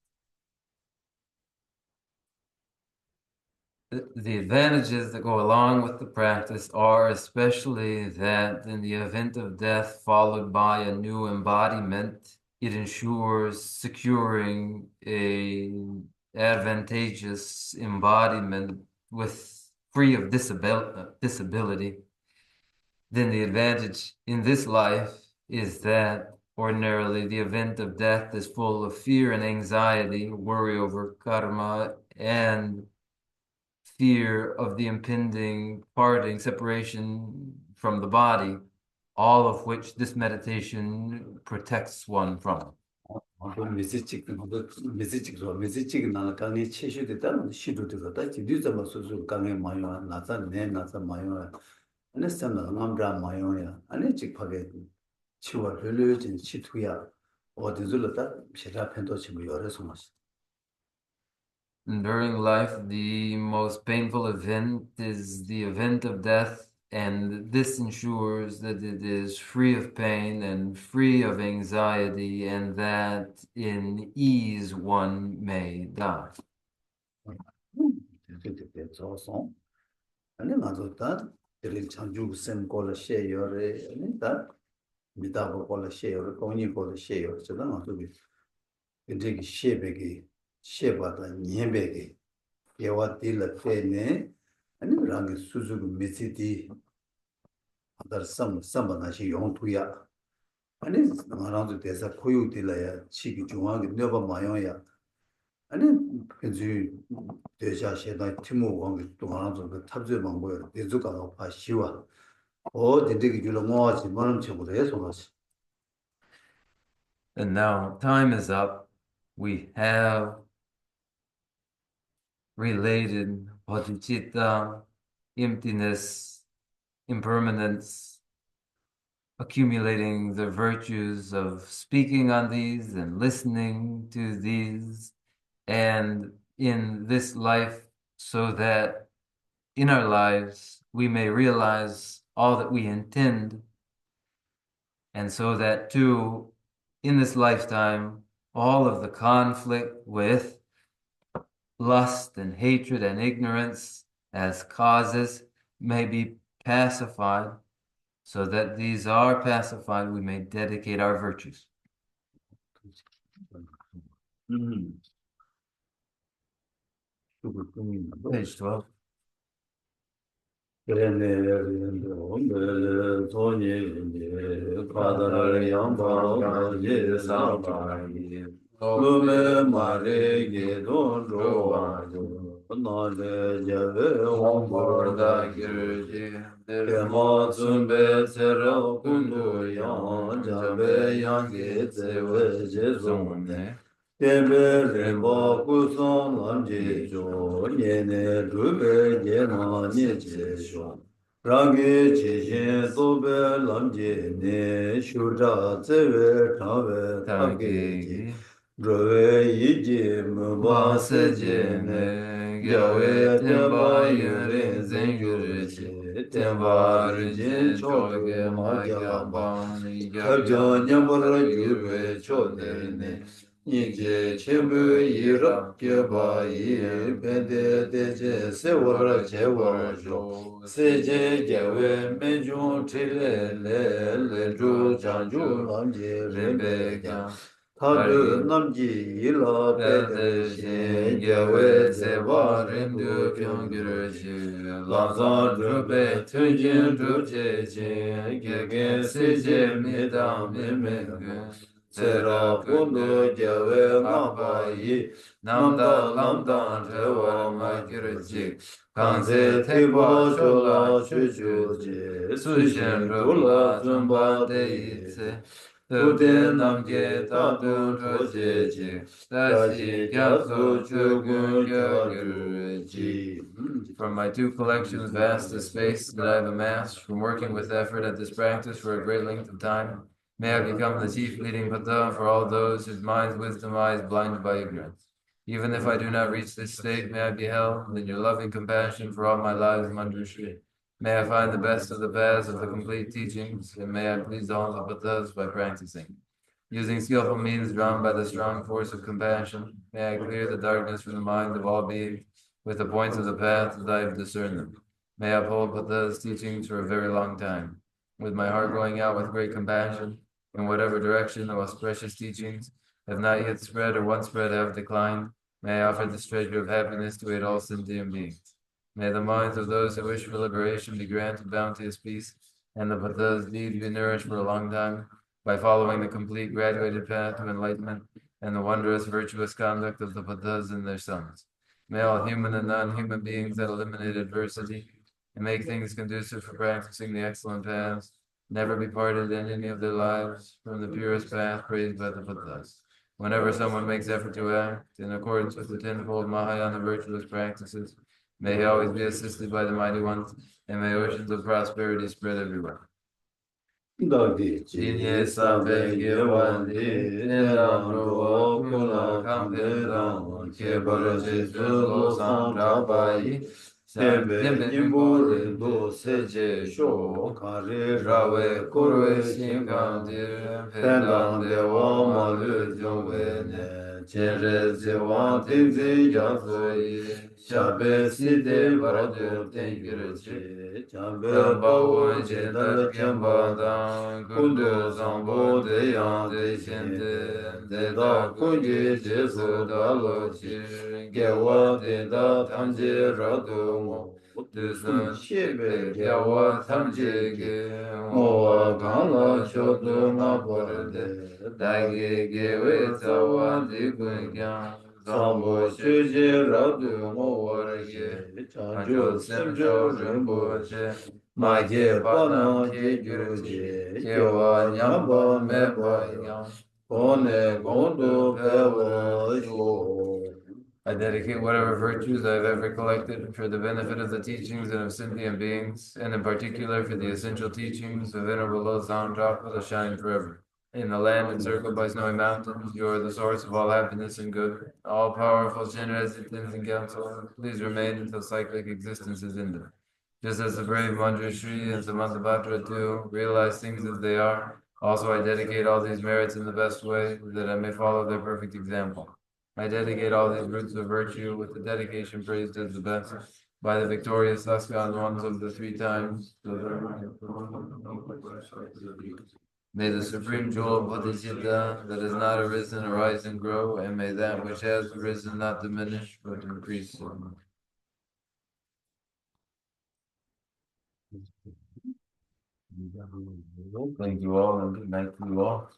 Speaker 1: The advantages that go along with the practice are especially that in the event of death followed by a new embodiment, it ensures securing a advantageous embodiment with free of disability. Then the advantage in this life is that ordinarily the event of death is full of fear and anxiety, worry over karma, and fear of the impending parting, separation from the body, all of which this meditation protects one from.
Speaker 2: Message, Nalakani, Chishu, the Tam, Shidu to the Dutch, do the Masuzu, Kami Mayo, Nathan, Nasa Mayo, and the Sam Nambra Mayoya, and a chick paget, Chua village and Chituya, or the Zulata, Shirapento Chibuya, so much.
Speaker 1: During life, the most painful event is the event of death, and this ensures that it is free of pain and free of anxiety, and that in ease one may die.
Speaker 2: It's awesome. And then I thought that the Chanju Sem call a share, and that Midabo call a share, Kony call a share, so then I do it. You take Shebegi. Shebata Nyembege, Yawatila Fene, and Rangi Suzuki Missiti, other Sambanashi Yontuya. And it's around the Desa Koyutila, Chiki Juang, never Mayoya. And then Penzu Deja Sheda Timu Wang to around the Tabzu Mango, the Zuka of Pashiwa, or the Digulamos, the Monchibus.
Speaker 1: And now time is up. We have related bodhicitta, emptiness, impermanence, accumulating the virtues of speaking on these and listening to these, and in this life, so that in our lives we may realize all that we intend, and so that too, in this lifetime, all of the conflict with lust and hatred and ignorance as causes may be pacified, so that these are pacified, we may dedicate our virtues. Page 12.
Speaker 2: Lume mare ge don ro wa jo na le je ve hong bo da ge de ma sun be se ro kun do yang ja be yang ge ze we je zong ne de be re ba ku song lam je jo ye ne ru be ye na ni je sho rang ge ji yin so be lam je ne shu da ze we ta we ta ge Rove yiji mba se jene, gyawe tenpa yore zengure che, tenpa rinjen choge ma gyaba, kabja nyambara gyurwe chode ne, nije chenpu yirap gyaba yi, pende deje se wara che wara jo, se je gyawe menjun trile le, le ju chanju lamje rembe gya, Thadu namji yila pedershin gyawe zewa rindu kyungirshi lanzan drube tunjin drubjeji gyage seje midam mimenge tsera kundu gyawe ngabayi namda lamdan rewa makirjik kanze tekwa chola chuchuji sushin rula zumba deyitse Tute namge tatun rojeji, dashi gyatso chugun gyagirji. From my two collections, vast as space that I have amassed, from working with effort at this practice for a great length of time, may I become the chief leading pata for all those whose minds' wisdom eye is blinded by ignorance. Even if I do not reach this state, may I be held in your loving compassion for all my lives, Manjushri. May I find the best of the paths of the complete teachings, and may I please all the Buddhas by practicing. Using skillful means drawn by the strong force of compassion, may I clear the darkness from the minds of all beings with the points of the path as I have discerned them. May I uphold Buddha's teachings for a very long time. With my heart going out with great compassion, in whatever direction the most precious teachings have not yet spread or once spread have declined, may I offer this treasure of happiness to aid all sentient beings. May the minds of those who wish for liberation be granted bounteous peace, and the Buddha's deeds be nourished for a long time by following the complete graduated path to enlightenment and the wondrous virtuous conduct of the Buddhas and their sons. May all human and non-human beings that eliminate adversity and make things conducive for practicing the excellent paths never be parted in any of their lives from the purest path praised by the Buddhas. Whenever someone makes effort to act in accordance with the tenfold Mahayana virtuous practices, may he always be assisted by the mighty ones, and may oceans of prosperity spread everywhere. Jinye sabe gewandi, nendam roa kula kampendam, kebar jesu lo san trabai, sembe nimbo lindo seje sho, kare rawe kurwe shingandir, pendam dewa malu jongwe ne, chenre zewa tenzi yazoyi, shabe side varado tengirchi, chabe bawo jendar kembadan, kundu zambo deyan de shente, deda kunji jesu dalo chir, gewa deda tamje rado mo, dusun shebe gewa tamje ge, mowa gana chodo ngaborde, dagi gewe tawa digun kyang, zambo shuje rado mo warge, chanjo semjo rinpo che, ma ge bana ke gyurje, kewa nyamba meba yang, kone gondo pewa sho. I dedicate whatever virtues I have ever collected for the benefit of the teachings and of sentient beings, and in particular for the essential teachings of Venerable Losang Drapa to shine forever. In the land encircled by snowy mountains, you are the source of all happiness and good. All powerful Shinra Siddhins and counsel, please remain until cyclic existence is ended. Just as the brave Manjushri and Samantabhadra too realize things as they are, also I dedicate all these merits in the best way, that I may follow their perfect example. I dedicate all these roots of virtue with the dedication praised as the best by the victorious Saskhan ones of the three times. May the supreme jewel of Bodhisattva that has not arisen arise and grow, and may that which has arisen not diminish but increase. Thank you all, and good night to you all.